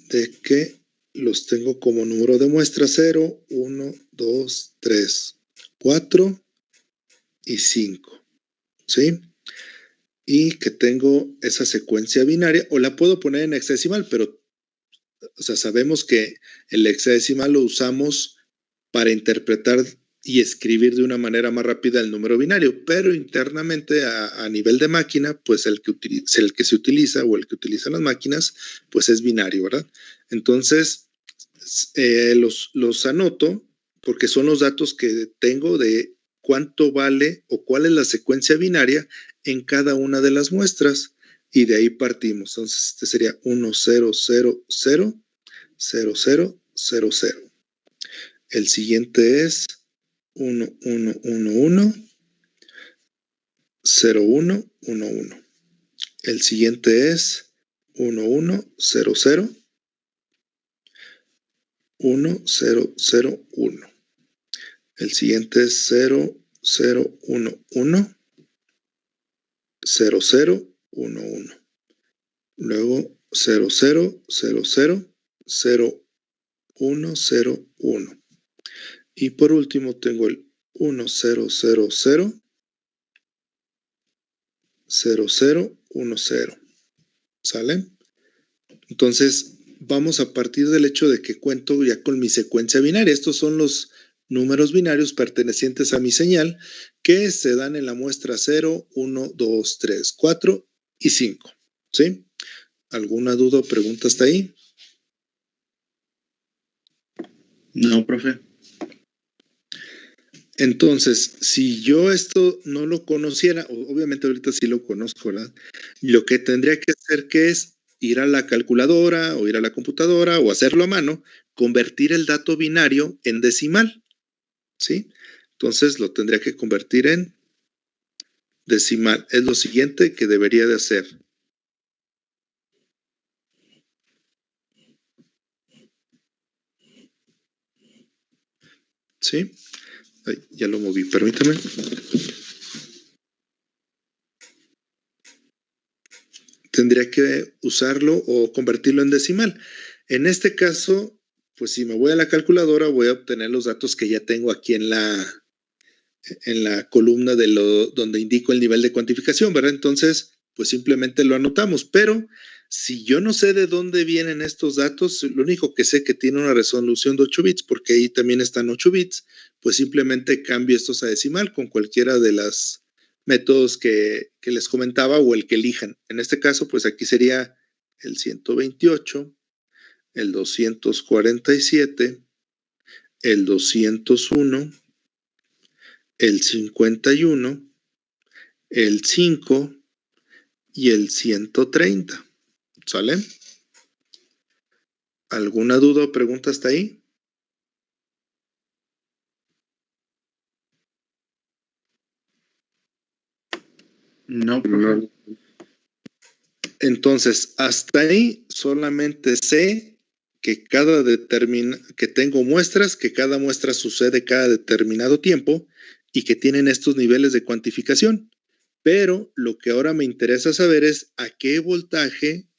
de que los tengo como número de muestra 0, 1, 2, 3, 4 y 5. ¿Sí? Y que tengo esa secuencia binaria, o la puedo poner en hexadecimal, pero o sea, sabemos que el hexadecimal lo usamos para interpretar y escribir de una manera más rápida el número binario, pero internamente a nivel de máquina, pues el que se utiliza o el que utilizan las máquinas, pues es binario, ¿verdad? Entonces, los anoto porque son los datos que tengo de cuánto vale o cuál es la secuencia binaria en cada una de las muestras y de ahí partimos. Entonces, este sería 1, 0, 0, 0, 0, 0, 0, 0. El siguiente es 1, 1, 1, 1, 0, 1, 1, 1. El siguiente es 1, 1, 0, 0, 1, 0, 0, 1. El siguiente es 0, 0, 1, 1, 0, 0, 1, 1. Luego 0, 0, 0, 0, 0, 1, 0, 1. Y por último tengo el 1, 0, 0, 0, 0, 0, 1, 0. ¿Sale? Entonces, vamos a partir del hecho de que cuento ya con mi secuencia binaria. Estos son los números binarios pertenecientes a mi señal que se dan en la muestra 0, 1, 2, 3, 4 y 5. ¿Sí? ¿Alguna duda o pregunta hasta ahí?
No, profe.
Entonces, si yo esto no lo conociera, obviamente ahorita sí lo conozco, ¿verdad? Lo que tendría que hacer que es ir a la calculadora o ir a la computadora o hacerlo a mano, convertir el dato binario en decimal, ¿sí? Entonces lo tendría que convertir en decimal. Es lo siguiente que debería de hacer. ¿Sí? Ay, ya lo moví, permítame. Tendría que usarlo o convertirlo en decimal. En este caso, pues si me voy a la calculadora, voy a obtener los datos que ya tengo aquí en la columna de donde indico el nivel de cuantificación, ¿verdad? Entonces, pues simplemente lo anotamos. Pero si yo no sé de dónde vienen estos datos, lo único que sé que tiene una resolución de 8 bits, porque ahí también están 8 bits, pues simplemente cambio estos a decimal con cualquiera de los métodos que les comentaba o el que elijan. En este caso, pues aquí sería el 128, el 247, el 201, el 51, el 5 y el 130. ¿Sale? ¿Alguna duda o pregunta hasta ahí?
No, profe.
Entonces, hasta ahí solamente sé que que tengo muestras, que cada muestra sucede cada determinado tiempo y que tienen estos niveles de cuantificación. Pero lo que ahora me interesa saber es a qué voltaje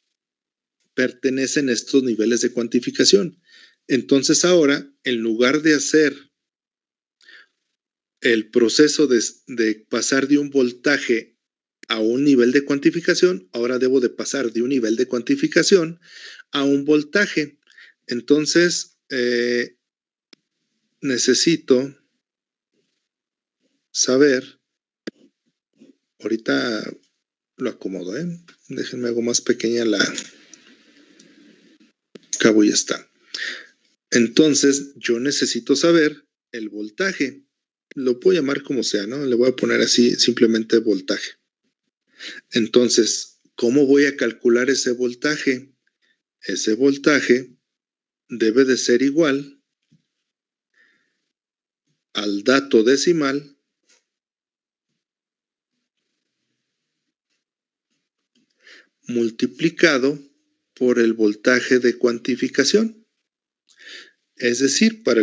pertenecen estos niveles de cuantificación. Entonces ahora, en lugar de hacer el proceso de pasar de un voltaje a un nivel de cuantificación, ahora debo de pasar de un nivel de cuantificación a un voltaje. Entonces, necesito saber, ahorita lo acomodo, déjenme hago más pequeña la, cabo ya está. Entonces, yo necesito saber el voltaje. Lo puedo llamar como sea, ¿no? Le voy a poner así simplemente voltaje. Entonces, ¿cómo voy a calcular ese voltaje? Ese voltaje debe de ser igual al dato decimal multiplicado por el voltaje de cuantificación. Es decir, para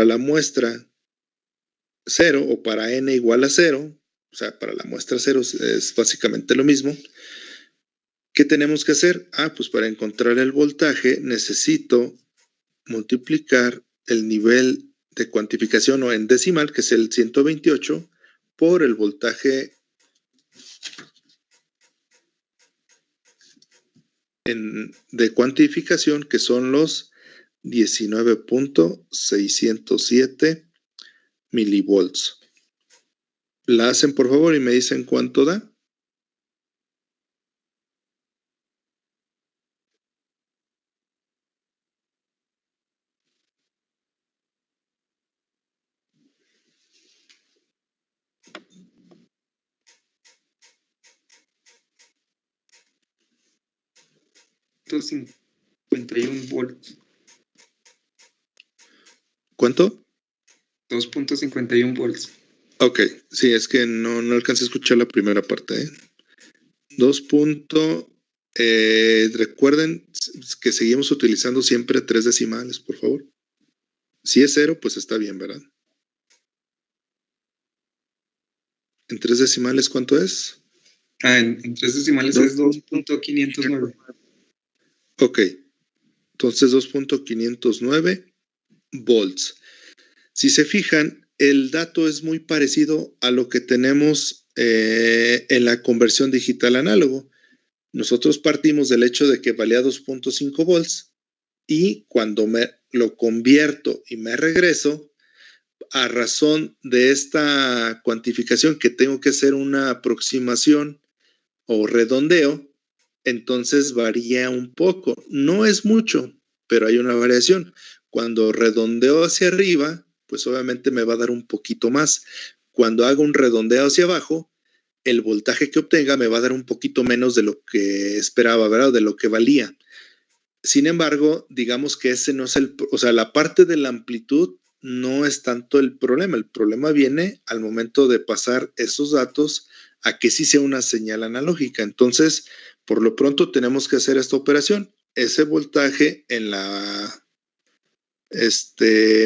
la muestra 0 o para n igual a 0, o sea, para la muestra 0 es básicamente lo mismo. ¿Qué tenemos que hacer? Pues para encontrar el voltaje necesito multiplicar el nivel de cuantificación o en decimal, que es el 128, por el voltaje de cuantificación, que son los 19.607 milivolts. La hacen, por favor, y me dicen cuánto da.
$2.51 volts.
¿Cuánto?
2.51 volts.
Ok, sí, es que no alcancé a escuchar la primera parte. 2. Recuerden que seguimos utilizando siempre 3 decimales, por favor. Si es 0, pues está bien, ¿verdad? ¿En 3 decimales cuánto es?
En 3 decimales es 2.509.
Ok, entonces 2.509 volts. Si se fijan, el dato es muy parecido a lo que tenemos en la conversión digital análogo. Nosotros partimos del hecho de que valía 2.5 volts y cuando lo convierto y me regreso, a razón de esta cuantificación que tengo que hacer una aproximación o redondeo, entonces varía un poco. No es mucho, pero hay una variación. Cuando redondeo hacia arriba, pues obviamente me va a dar un poquito más. Cuando hago un redondeo hacia abajo, el voltaje que obtenga me va a dar un poquito menos de lo que esperaba, ¿verdad? De lo que valía. Sin embargo, digamos que ese no es la parte de la amplitud no es tanto el problema. El problema viene al momento de pasar esos datos a que sí sea una señal analógica. Entonces, por lo pronto tenemos que hacer esta operación. Ese voltaje en la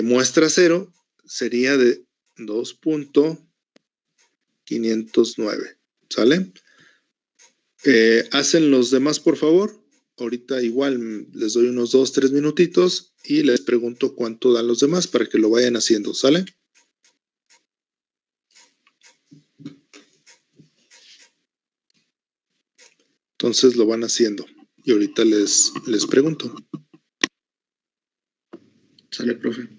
muestra 0 sería de 2.509. ¿Sale? Hacen los demás, por favor. Ahorita igual les doy unos 2-3 minutitos y les pregunto cuánto dan los demás para que lo vayan haciendo, ¿sale? Entonces lo van haciendo y ahorita les pregunto.
Sale, profe.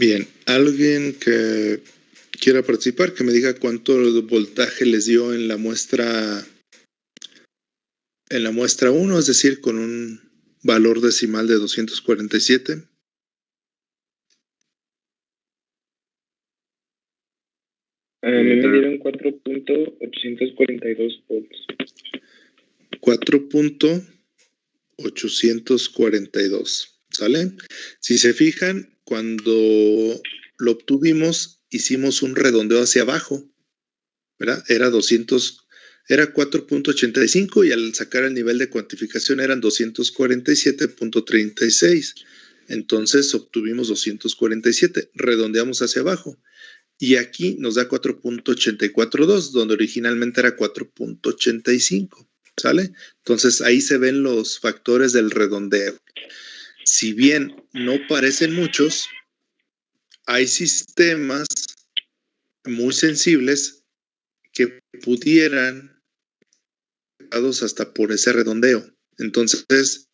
Bien, alguien que quiera participar, que me diga cuánto voltaje les dio en la muestra 1, es decir, con un valor decimal de 247.
A mí me dieron 4.842 volts.
4.842, ¿sale? Si se fijan, cuando lo obtuvimos, hicimos un redondeo hacia abajo, ¿verdad? Era 4.85 y al sacar el nivel de cuantificación eran 247.36. Entonces obtuvimos 247, redondeamos hacia abajo. Y aquí nos da 4.842, donde originalmente era 4.85, ¿sale? Entonces ahí se ven los factores del redondeo. Si bien no parecen muchos, hay sistemas muy sensibles que pudieran hasta por ese redondeo. Entonces,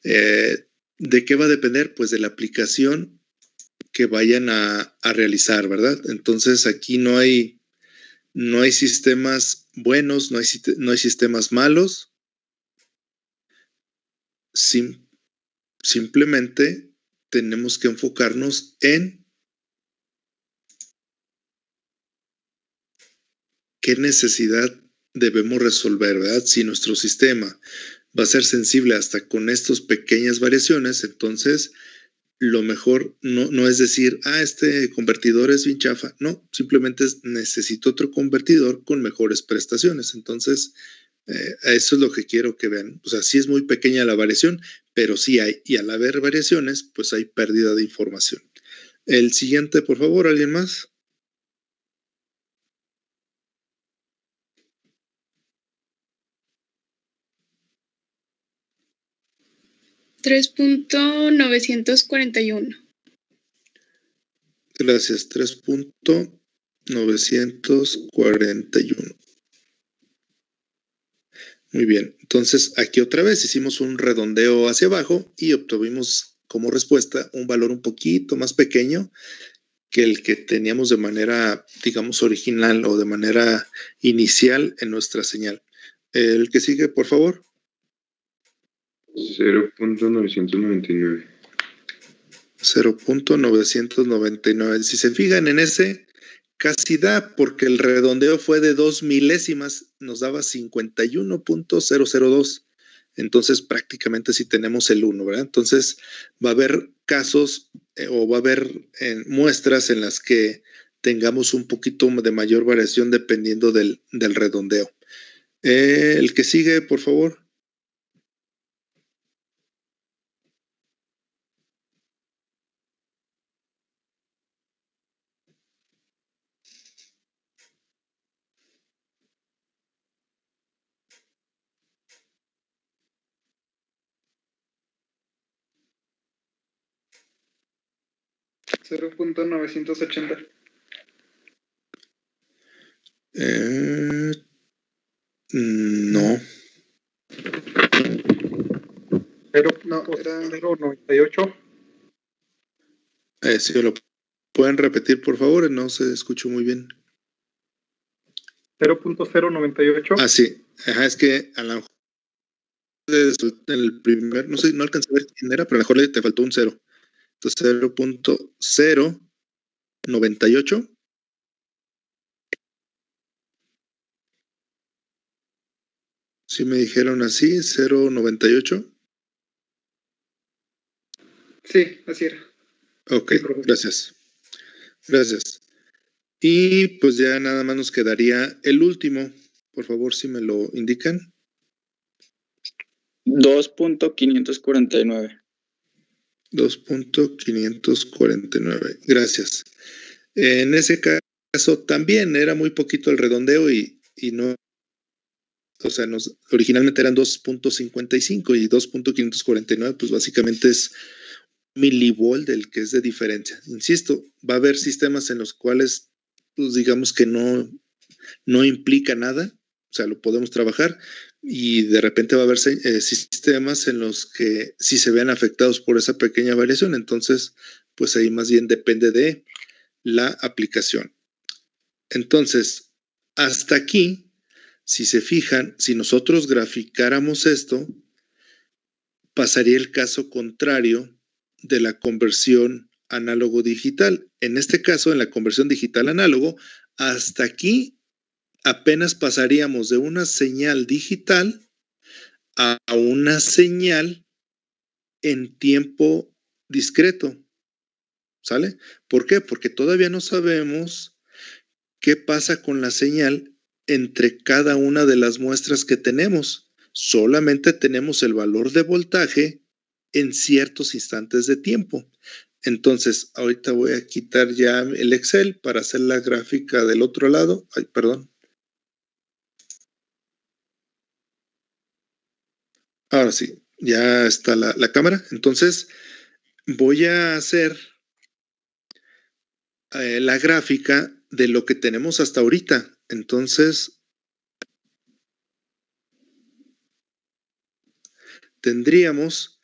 ¿de qué va a depender? Pues de la aplicación que vayan a realizar, ¿verdad? Entonces aquí no hay sistemas buenos, no hay sistemas malos. Simplemente tenemos que enfocarnos en qué necesidad debemos resolver, ¿verdad? Si nuestro sistema va a ser sensible hasta con estas pequeñas variaciones, entonces lo mejor no es decir, este convertidor es bien chafa. No, simplemente necesito otro convertidor con mejores prestaciones. Entonces, eso es lo que quiero que vean. O sea, sí es muy pequeña la variación, pero sí hay. Y al haber variaciones, pues hay pérdida de información. El siguiente, por favor, ¿alguien más?
$3.941.
Gracias, 3.941. Muy bien, entonces aquí otra vez hicimos un redondeo hacia abajo y obtuvimos como respuesta un valor un poquito más pequeño que el que teníamos de manera, digamos, original o de manera inicial en nuestra señal. El que sigue, por favor.
0.999.
0.999. Si se fijan en ese, casi da, porque el redondeo fue de 2 milésimas, nos daba 51.002. Entonces, prácticamente sí tenemos el 1, ¿verdad? Entonces, va a haber casos o va a haber muestras en las que tengamos un poquito de mayor variación dependiendo del redondeo. El que sigue, por favor.
$0.980.
No.
Pero no, era 0.98.
Si lo pueden repetir, por favor, no se escuchó muy bien.
0.098.
Sí. Ajá, es que a lo mejor en el primer, no sé, no alcancé a ver quién era, pero a lo mejor te faltó un 0. Entonces 0.098. ¿Sí me dijeron así? 0.98.
Sí, así era.
Ok,
Sí,
gracias. Gracias. Y pues ya nada más nos quedaría el último. Por favor, si me lo indican.
2.549.
2.549. Gracias. En ese caso también era muy poquito el redondeo y no, o sea, originalmente eran 2.55 y 2.549, pues básicamente es milivolt del que es de diferencia. Insisto, va a haber sistemas en los cuales, pues digamos que no implica nada, o sea, lo podemos trabajar, y de repente va a haber sistemas en los que sí se vean afectados por esa pequeña variación. Entonces, pues ahí más bien depende de la aplicación. Entonces, hasta aquí, si se fijan, si nosotros graficáramos esto, pasaría el caso contrario de la conversión análogo-digital. En este caso, en la conversión digital-análogo, hasta aquí apenas pasaríamos de una señal digital a una señal en tiempo discreto. ¿Sale? ¿Por qué? Porque todavía no sabemos qué pasa con la señal entre cada una de las muestras que tenemos. Solamente tenemos el valor de voltaje en ciertos instantes de tiempo. Entonces, ahorita voy a quitar ya el Excel para hacer la gráfica del otro lado. Ay, perdón. Ahora sí, ya está la cámara. Entonces, voy a hacer la gráfica de lo que tenemos hasta ahorita. Entonces, tendríamos,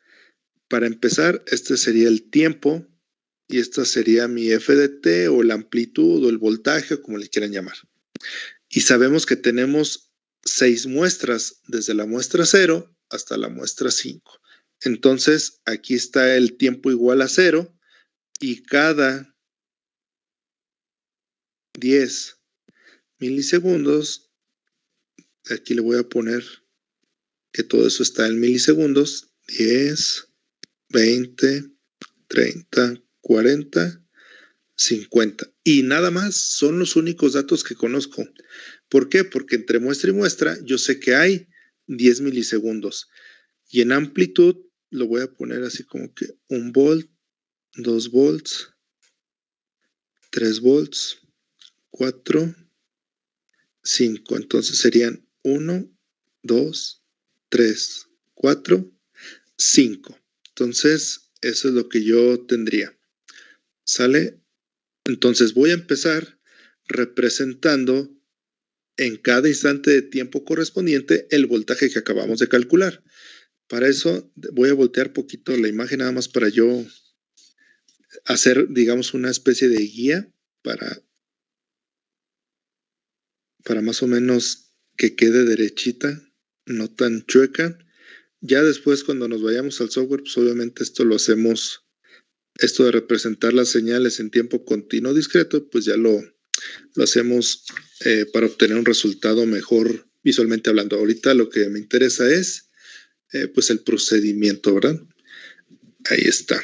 para empezar, este sería el tiempo y esta sería mi FDT o la amplitud o el voltaje, como le quieran llamar. Y sabemos que tenemos 6 muestras, desde la muestra 0 hasta la muestra 5. Entonces, aquí está el tiempo igual a 0 y cada 10 milisegundos, aquí le voy a poner que todo eso está en milisegundos, 10, 20, 30, 40, 50. Y nada más son los únicos datos que conozco. ¿Por qué? Porque entre muestra y muestra yo sé que hay 10 milisegundos. Y en amplitud lo voy a poner así como que 1 volt, 2 volts, 3 volts, 4, 5. Entonces serían 1, 2, 3, 4, 5. Entonces, eso es lo que yo tendría. ¿Sale? Entonces voy a empezar representando en cada instante de tiempo correspondiente el voltaje que acabamos de calcular. Para eso voy a voltear poquito la imagen nada más para yo hacer, digamos, una especie de guía para más o menos que quede derechita, no tan chueca. Ya después cuando nos vayamos al software, pues obviamente esto lo hacemos, esto de representar las señales en tiempo continuo discreto, pues ya lo hacemos para obtener un resultado mejor visualmente hablando. Ahorita lo que me interesa es pues el procedimiento, ¿verdad? Ahí está.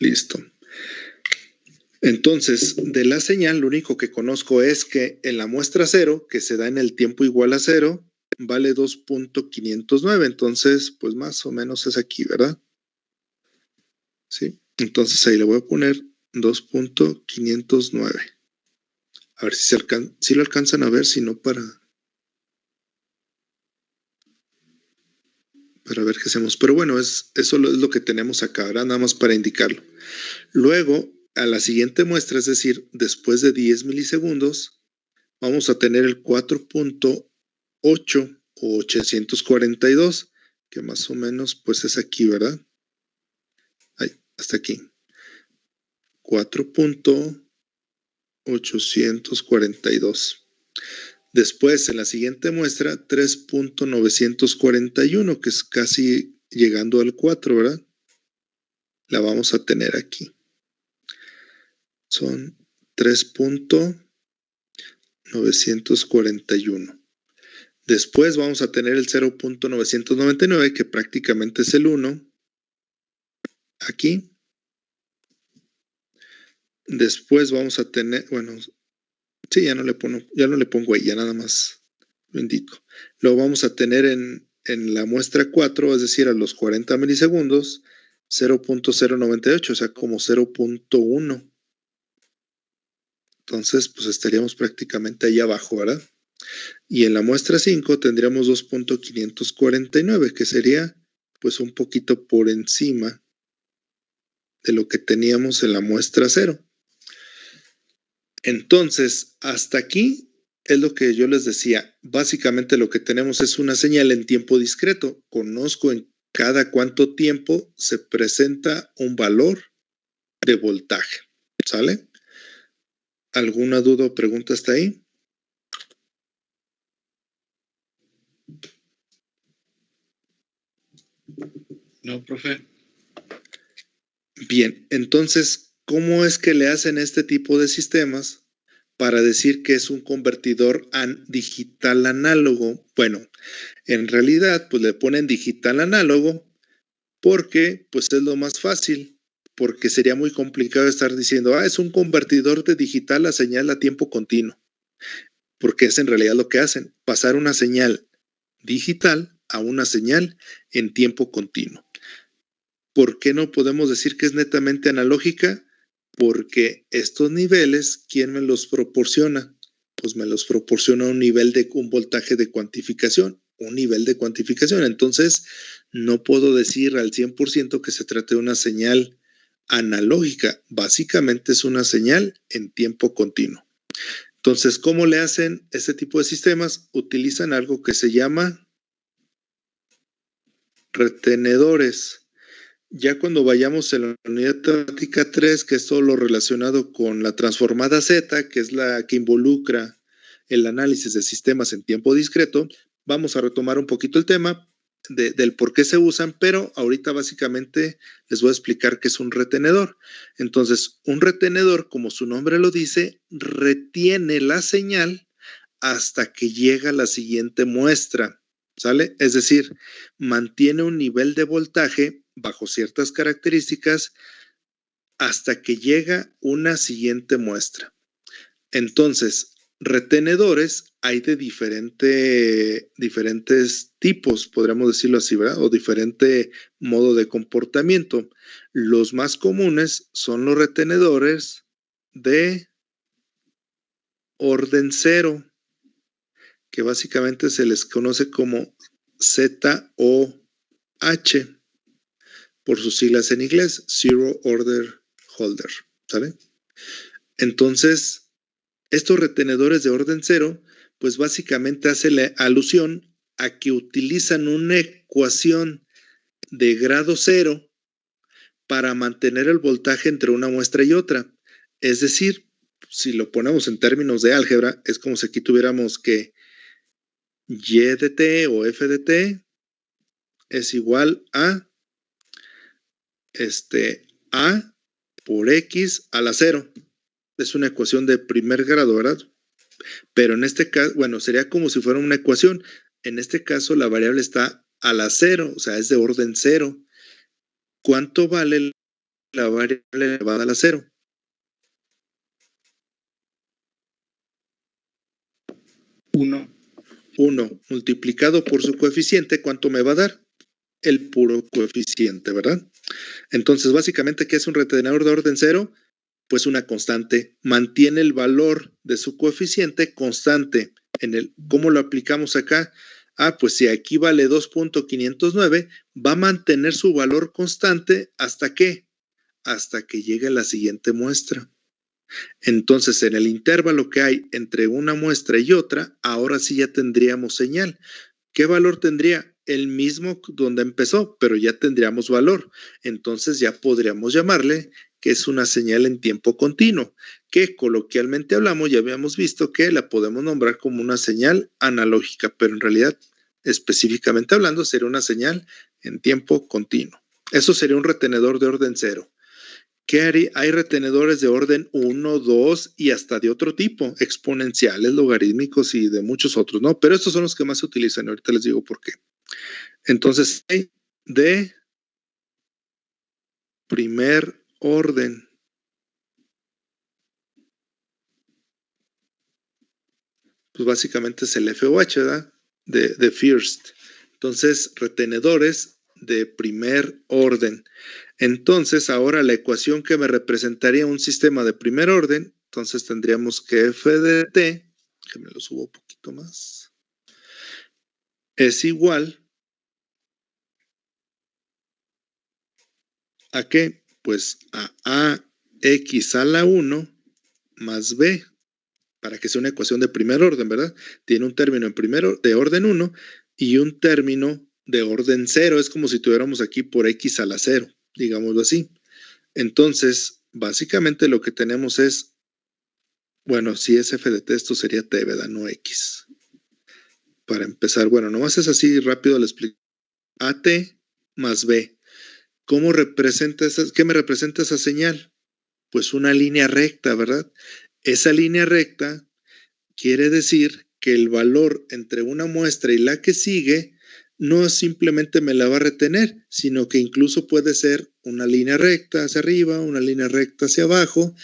Listo. Entonces, de la señal, lo único que conozco es que en la muestra 0, que se da en el tiempo igual a 0, vale 2.509. Entonces, pues más o menos es aquí, ¿verdad? Sí. Entonces ahí le voy a poner 2.509. A ver si lo alcanzan a ver, si no para ver qué hacemos. Pero bueno, eso es lo que tenemos acá, ¿verdad? Nada más para indicarlo. Luego, a la siguiente muestra, es decir, después de 10 milisegundos, vamos a tener el 4.8 o 842, que más o menos pues es aquí, ¿verdad? Ahí, hasta aquí. 4.842. Después, en la siguiente muestra, 3.941, que es casi llegando al 4, ¿verdad? La vamos a tener aquí. Son 3.941. Después vamos a tener el 0.999, que prácticamente es el 1. Aquí. Después vamos a tener, bueno, sí, ya no le pongo ahí, ya nada más lo indico. Lo vamos a tener en la muestra 4, es decir, a los 40 milisegundos, 0.098, o sea, como 0.1. Entonces, pues estaríamos prácticamente ahí abajo, ¿verdad? Y en la muestra 5 tendríamos 2.549, que sería pues un poquito por encima de lo que teníamos en la muestra 0. Entonces, hasta aquí es lo que yo les decía. Básicamente lo que tenemos es una señal en tiempo discreto. Conozco en cada cuánto tiempo se presenta un valor de voltaje. ¿Sale? ¿Alguna duda o pregunta hasta ahí?
No, profe.
Bien, entonces, ¿cómo es que le hacen este tipo de sistemas para decir que es un convertidor digital análogo? Bueno, en realidad, pues le ponen digital análogo porque pues es lo más fácil, porque sería muy complicado estar diciendo, es un convertidor de digital a señal a tiempo continuo, porque es en realidad lo que hacen, pasar una señal digital a una señal en tiempo continuo. ¿Por qué no podemos decir que es netamente analógica? Porque estos niveles, ¿quién me los proporciona? Pues me los proporciona un voltaje de cuantificación, un nivel de cuantificación. Entonces, no puedo decir al 100% que se trate de una señal analógica. Básicamente es una señal en tiempo continuo. Entonces, ¿cómo le hacen este tipo de sistemas? Utilizan algo que se llama retenedores. Ya cuando vayamos en la unidad temática 3, que es todo lo relacionado con la transformada Z, que es la que involucra el análisis de sistemas en tiempo discreto, vamos a retomar un poquito el tema del por qué se usan, pero ahorita básicamente les voy a explicar qué es un retenedor. Entonces, un retenedor, como su nombre lo dice, retiene la señal hasta que llega la siguiente muestra, ¿sale? Es decir, mantiene un nivel de voltaje bajo ciertas características hasta que llega una siguiente muestra. Entonces, retenedores hay de diferentes tipos, podríamos decirlo así, ¿verdad? O diferente modo de comportamiento. Los más comunes son los retenedores de orden cero, que básicamente se les conoce como ZOH, por sus siglas en inglés, Zero Order Holder, ¿sale? Entonces, estos retenedores de orden cero, pues básicamente hace la alusión a que utilizan una ecuación de grado cero para mantener el voltaje entre una muestra y otra. Es decir, si lo ponemos en términos de álgebra, es como si aquí tuviéramos que y de t o f de t es igual a a por x a la 0. Es una ecuación de primer grado, ¿verdad? Pero en este caso, bueno, sería como si fuera una ecuación. En este caso, la variable está a la 0, o sea, es de orden 0. ¿Cuánto vale la variable elevada a la 0?
1.
1 multiplicado por su coeficiente, ¿cuánto me va a dar? El puro coeficiente, ¿verdad? Entonces, básicamente, ¿qué es un retenedor de orden 0? Pues una constante. Mantiene el valor de su coeficiente constante. ¿Cómo lo aplicamos acá? Pues si aquí vale 2.509, va a mantener su valor constante ¿hasta qué? Hasta que llegue a la siguiente muestra. Entonces, en el intervalo que hay entre una muestra y otra, ahora sí ya tendríamos señal. ¿Qué valor tendría? El mismo donde empezó, pero ya tendríamos valor. Entonces ya podríamos llamarle que es una señal en tiempo continuo, que coloquialmente hablamos, ya habíamos visto que la podemos nombrar como una señal analógica, pero en realidad, específicamente hablando, sería una señal en tiempo continuo. Eso sería un retenedor de orden 0. ¿Qué haría? Hay retenedores de orden 1, 2 y hasta de otro tipo, exponenciales, logarítmicos y de muchos otros, ¿no? Pero estos son los que más se utilizan, ahorita les digo por qué. Entonces, hay de primer orden. Pues básicamente es el FOH, ¿verdad? De first. Entonces, retenedores de primer orden. Entonces, ahora la ecuación que me representaría un sistema de primer orden, entonces tendríamos que f de t, que me lo subo un poquito más, es igual ¿a qué? Pues a x a la 1 más b, para que sea una ecuación de primer orden, ¿verdad? Tiene un término de orden 1 y un término de orden 0, es como si tuviéramos aquí por x a la 0, digámoslo así. Entonces, básicamente lo que tenemos es, bueno, si es f de t, esto sería t, ¿verdad? No x. Para empezar, bueno, nomás es así rápido, le explico. AT más B. ¿Cómo representa qué me representa esa señal? Pues una línea recta, ¿verdad? Esa línea recta quiere decir que el valor entre una muestra y la que sigue no simplemente me la va a retener, sino que incluso puede ser una línea recta hacia arriba, una línea recta hacia abajo.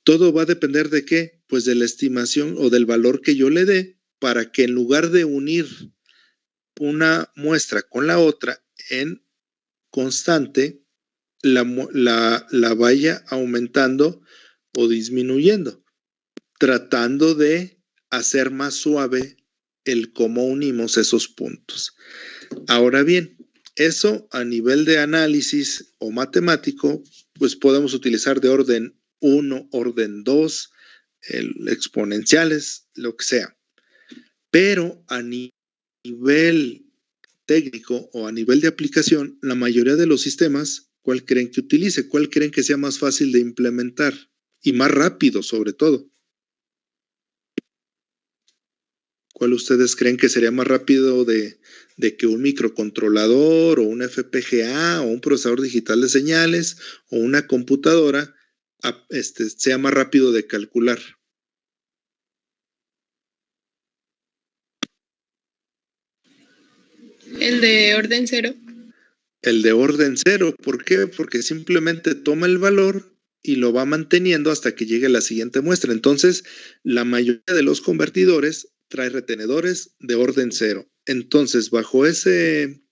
Todo va a depender de qué, pues de la estimación o del valor que yo le dé para que en lugar de unir una muestra con la otra en constante, la vaya aumentando o disminuyendo, tratando de hacer más suave el cómo unimos esos puntos. Ahora bien, eso a nivel de análisis o matemático, pues podemos utilizar de orden 1, orden 2, exponenciales, lo que sea. Pero a nivel técnico o a nivel de aplicación, la mayoría de los sistemas, ¿cuál creen que utilice? ¿Cuál creen que sea más fácil de implementar? Y más rápido, sobre todo. ¿Cuál ustedes creen que sería más rápido de que un microcontrolador o un FPGA o un procesador digital de señales o una computadora sea más rápido de calcular?
El de orden 0.
El de orden 0, ¿por qué? Porque simplemente toma el valor y lo va manteniendo hasta que llegue la siguiente muestra. Entonces, la mayoría de los convertidores trae retenedores de orden 0. Entonces, bajo ese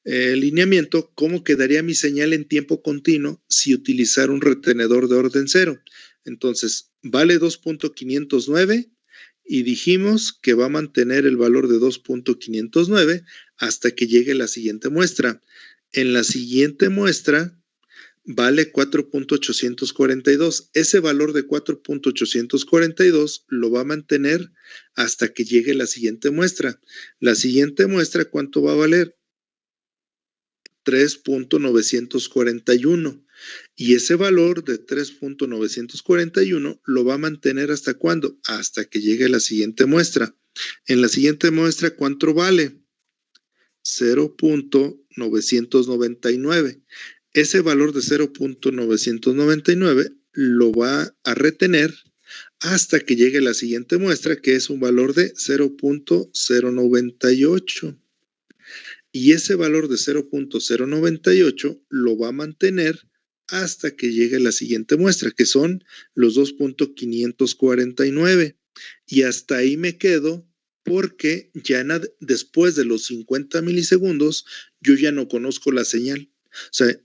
lineamiento, ¿cómo quedaría mi señal en tiempo continuo si utilizara un retenedor de orden 0? Entonces, vale 2.509 y dijimos que va a mantener el valor de 2.509 hasta que llegue la siguiente muestra. En la siguiente muestra vale 4.842. Ese valor de 4.842 lo va a mantener hasta que llegue la siguiente muestra. La siguiente muestra, ¿cuánto va a valer? 3.941. Y ese valor de 3.941 lo va a mantener ¿hasta cuándo? Hasta que llegue la siguiente muestra. En la siguiente muestra, ¿cuánto vale? 0.999. Ese valor de 0.999 lo va a retener hasta que llegue la siguiente muestra, que es un valor de 0.098. Y ese valor de 0.098 lo va a mantener hasta que llegue la siguiente muestra, que son los 2.549. Y hasta ahí me quedo porque ya después de los 50 milisegundos yo ya no conozco la señal. O sea,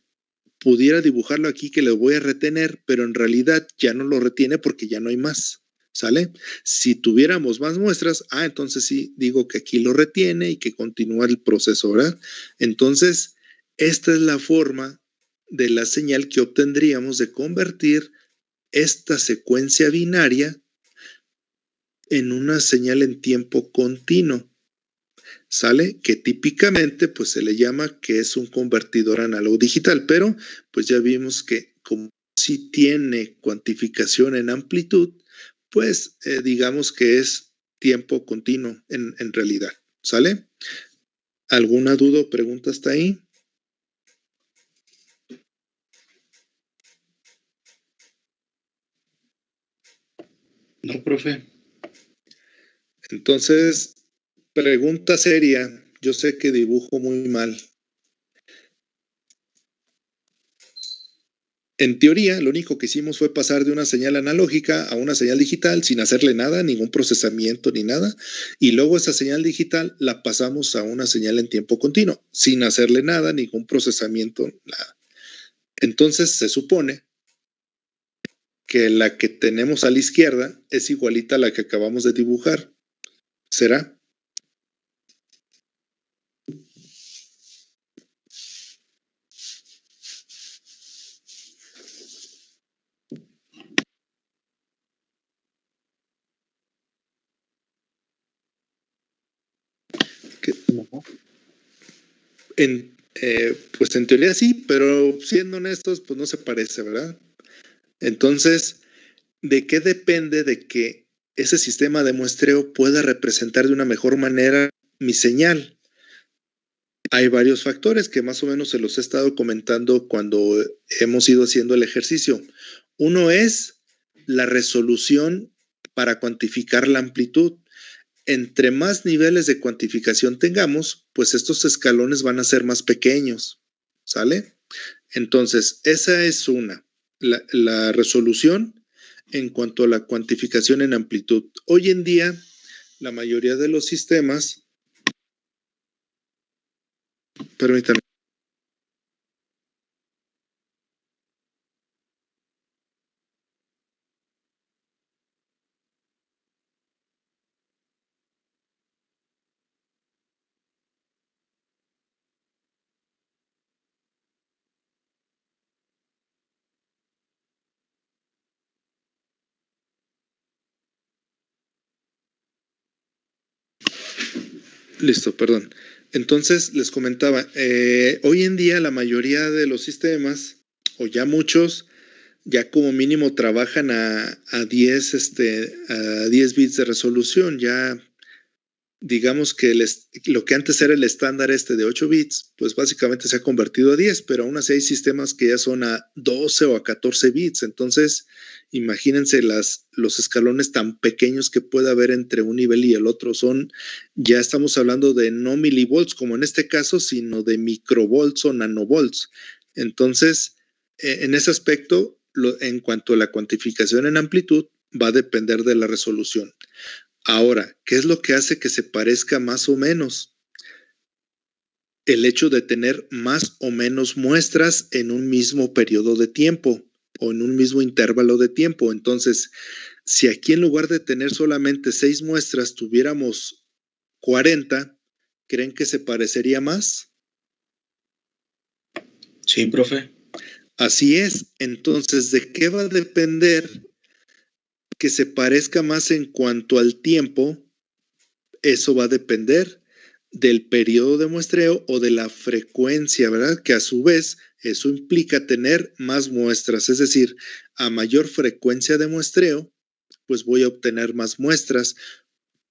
pudiera dibujarlo aquí que lo voy a retener, pero en realidad ya no lo retiene porque ya no hay más. ¿Sale? Si tuviéramos más muestras, entonces sí digo que aquí lo retiene y que continúa el proceso, ¿verdad? Entonces, esta es la forma de la señal que obtendríamos de convertir esta secuencia binaria en una señal en tiempo continuo. ¿Sale? Que típicamente pues se le llama que es un convertidor análogo digital, pero pues ya vimos que como sí tiene cuantificación en amplitud, pues digamos que es tiempo continuo en realidad. ¿Sale? ¿Alguna duda o pregunta hasta ahí?
No, profe.
Entonces, pregunta seria. Yo sé que dibujo muy mal. En teoría, lo único que hicimos fue pasar de una señal analógica a una señal digital sin hacerle nada, ningún procesamiento ni nada. Y luego esa señal digital la pasamos a una señal en tiempo continuo, sin hacerle nada, ningún procesamiento, nada. Entonces se supone que la que tenemos a la izquierda es igualita a la que acabamos de dibujar. ¿Será? Pues en teoría sí, pero siendo honestos, pues no se parece, ¿verdad? Entonces, ¿de qué depende de que ese sistema de muestreo pueda representar de una mejor manera mi señal? Hay varios factores que más o menos se los he estado comentando cuando hemos ido haciendo el ejercicio. Uno es la resolución para cuantificar la amplitud. Entre más niveles de cuantificación tengamos, pues estos escalones van a ser más pequeños, ¿sale? Entonces, esa es una, la resolución en cuanto a la cuantificación en amplitud. Hoy en día, la mayoría de los sistemas, permítanme. Listo, perdón. Entonces, les comentaba, hoy en día la mayoría de los sistemas, o ya muchos, ya como mínimo trabajan a 10 bits de resolución. Ya digamos que lo que antes era el estándar de 8 bits, pues básicamente se ha convertido a 10, pero aún así hay sistemas que ya son a 12 o a 14 bits. Entonces, imagínense los escalones tan pequeños que puede haber entre un nivel y el otro. Ya estamos hablando de no milivolts como en este caso, sino de microvolts o nanovolts. Entonces, en ese aspecto, en cuanto a la cuantificación en amplitud, va a depender de la resolución. Ahora, ¿qué es lo que hace que se parezca más o menos? El hecho de tener más o menos muestras en un mismo periodo de tiempo o en un mismo intervalo de tiempo. Entonces, si aquí en lugar de tener solamente 6 muestras tuviéramos 40, ¿creen que se parecería más?
Sí, profe.
Así es. Entonces, ¿de qué va a depender que se parezca más en cuanto al tiempo? Eso va a depender del periodo de muestreo o de la frecuencia, ¿verdad? Que a su vez eso implica tener más muestras, es decir, a mayor frecuencia de muestreo, pues voy a obtener más muestras,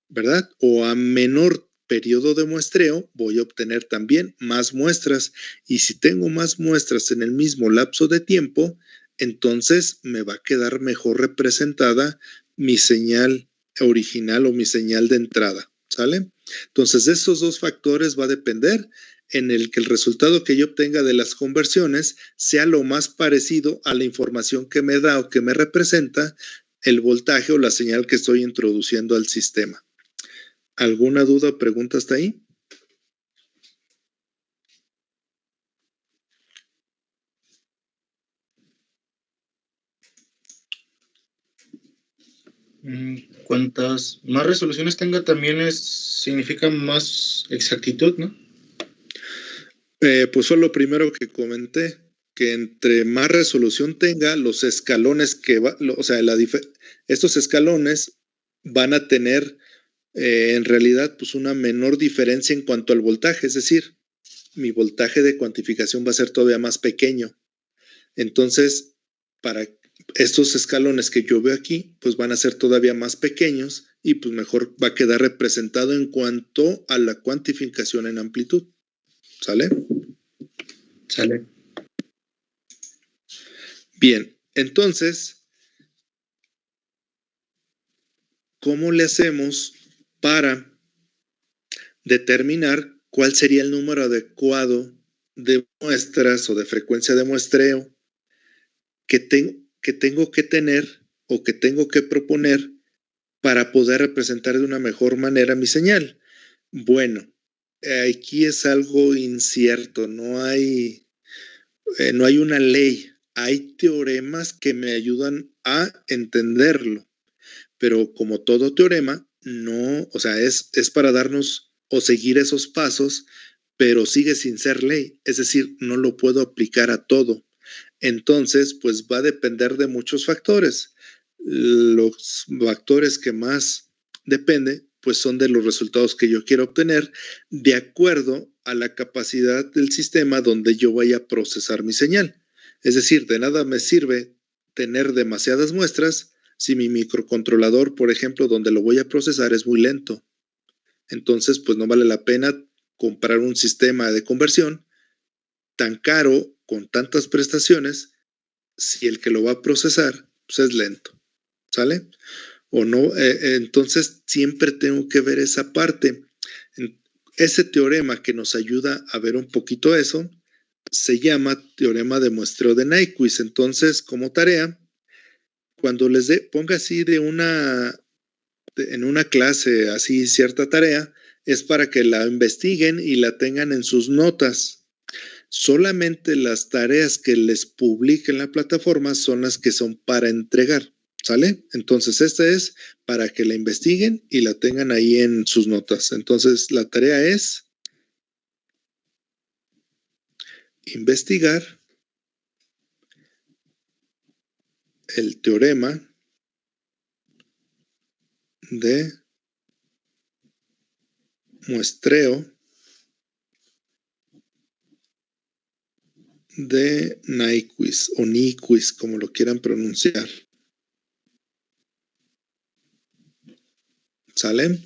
¿verdad? O a menor periodo de muestreo, voy a obtener también más muestras. Y si tengo más muestras en el mismo lapso de tiempo, entonces me va a quedar mejor representada mi señal original o mi señal de entrada, ¿sale? Entonces, de esos dos factores va a depender en el que el resultado que yo obtenga de las conversiones sea lo más parecido a la información que me da o que me representa el voltaje o la señal que estoy introduciendo al sistema. ¿Alguna duda o pregunta hasta ahí?
Cuantas más resoluciones tenga también significa más exactitud, ¿no?
Pues fue lo primero que comenté, que entre más resolución tenga, los escalones estos escalones van a tener en realidad pues una menor diferencia en cuanto al voltaje, es decir, mi voltaje de cuantificación va a ser todavía más pequeño. Entonces, para estos escalones que yo veo aquí, pues van a ser todavía más pequeños y pues mejor va a quedar representado en cuanto a la cuantificación en amplitud. ¿Sale?
Sale.
Bien, entonces, ¿cómo le hacemos para determinar cuál sería el número adecuado de muestras o de frecuencia de muestreo que tengo que tener o que tengo que proponer para poder representar de una mejor manera mi señal? Bueno, aquí es algo incierto, no hay una ley, hay teoremas que me ayudan a entenderlo, pero como todo teorema, no, o sea, es para darnos o seguir esos pasos, pero sigue sin ser ley, es decir, no lo puedo aplicar a todo. Entonces, pues va a depender de muchos factores. Los factores que más depende, pues son de los resultados que yo quiero obtener de acuerdo a la capacidad del sistema donde yo vaya a procesar mi señal. Es decir, de nada me sirve tener demasiadas muestras si mi microcontrolador, por ejemplo, donde lo voy a procesar es muy lento. Entonces, pues no vale la pena comprar un sistema de conversión tan caro, con tantas prestaciones, si el que lo va a procesar pues es lento. ¿Sale? O no, entonces siempre tengo que ver esa parte. Ese teorema que nos ayuda a ver un poquito eso se llama teorema de muestreo de Nyquist. Entonces, como tarea, cuando les ponga así en una clase así cierta tarea, es para que la investiguen y la tengan en sus notas. Solamente las tareas que les publique en la plataforma son las que son para entregar. ¿Sale? Entonces, esta es para que la investiguen y la tengan ahí en sus notas. Entonces, la tarea es investigar el teorema de muestreo de Nyquist o Nyquist, como lo quieran pronunciar. ¿Sale?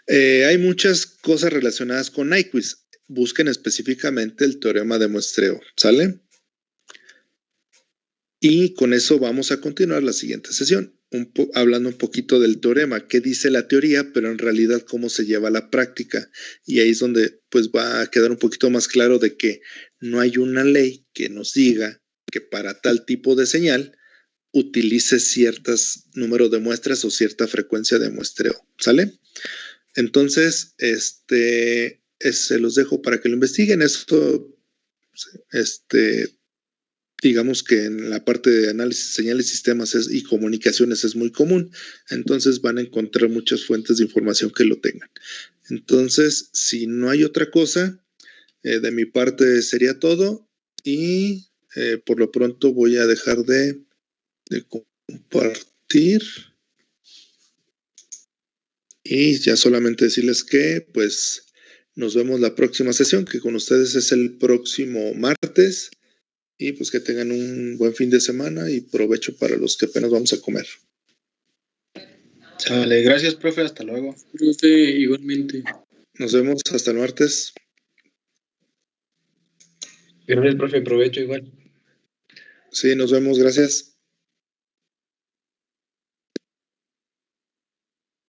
Hay muchas cosas relacionadas con Nyquist. Busquen específicamente el teorema de muestreo. ¿Sale? Y con eso vamos a continuar la siguiente sesión, hablando un poquito del teorema, qué dice la teoría, pero en realidad cómo se lleva a la práctica. Y ahí es donde pues va a quedar un poquito más claro de que no hay una ley que nos diga que para tal tipo de señal utilice ciertos números de muestras o cierta frecuencia de muestreo. ¿Sale? Entonces, se los dejo para que lo investiguen. Esto, digamos que en la parte de análisis de señales, sistemas y comunicaciones es muy común. Entonces van a encontrar muchas fuentes de información que lo tengan. Entonces, si no hay otra cosa, de mi parte sería todo. Y por lo pronto voy a dejar de compartir. Y ya solamente decirles que pues nos vemos la próxima sesión, que con ustedes es el próximo martes. Y pues que tengan un buen fin de semana y provecho para los que apenas vamos a comer.
Sale, gracias, profe, hasta luego.
Profe, igualmente.
Nos vemos hasta el martes.
Gracias, profe, provecho igual.
Sí, nos vemos, gracias.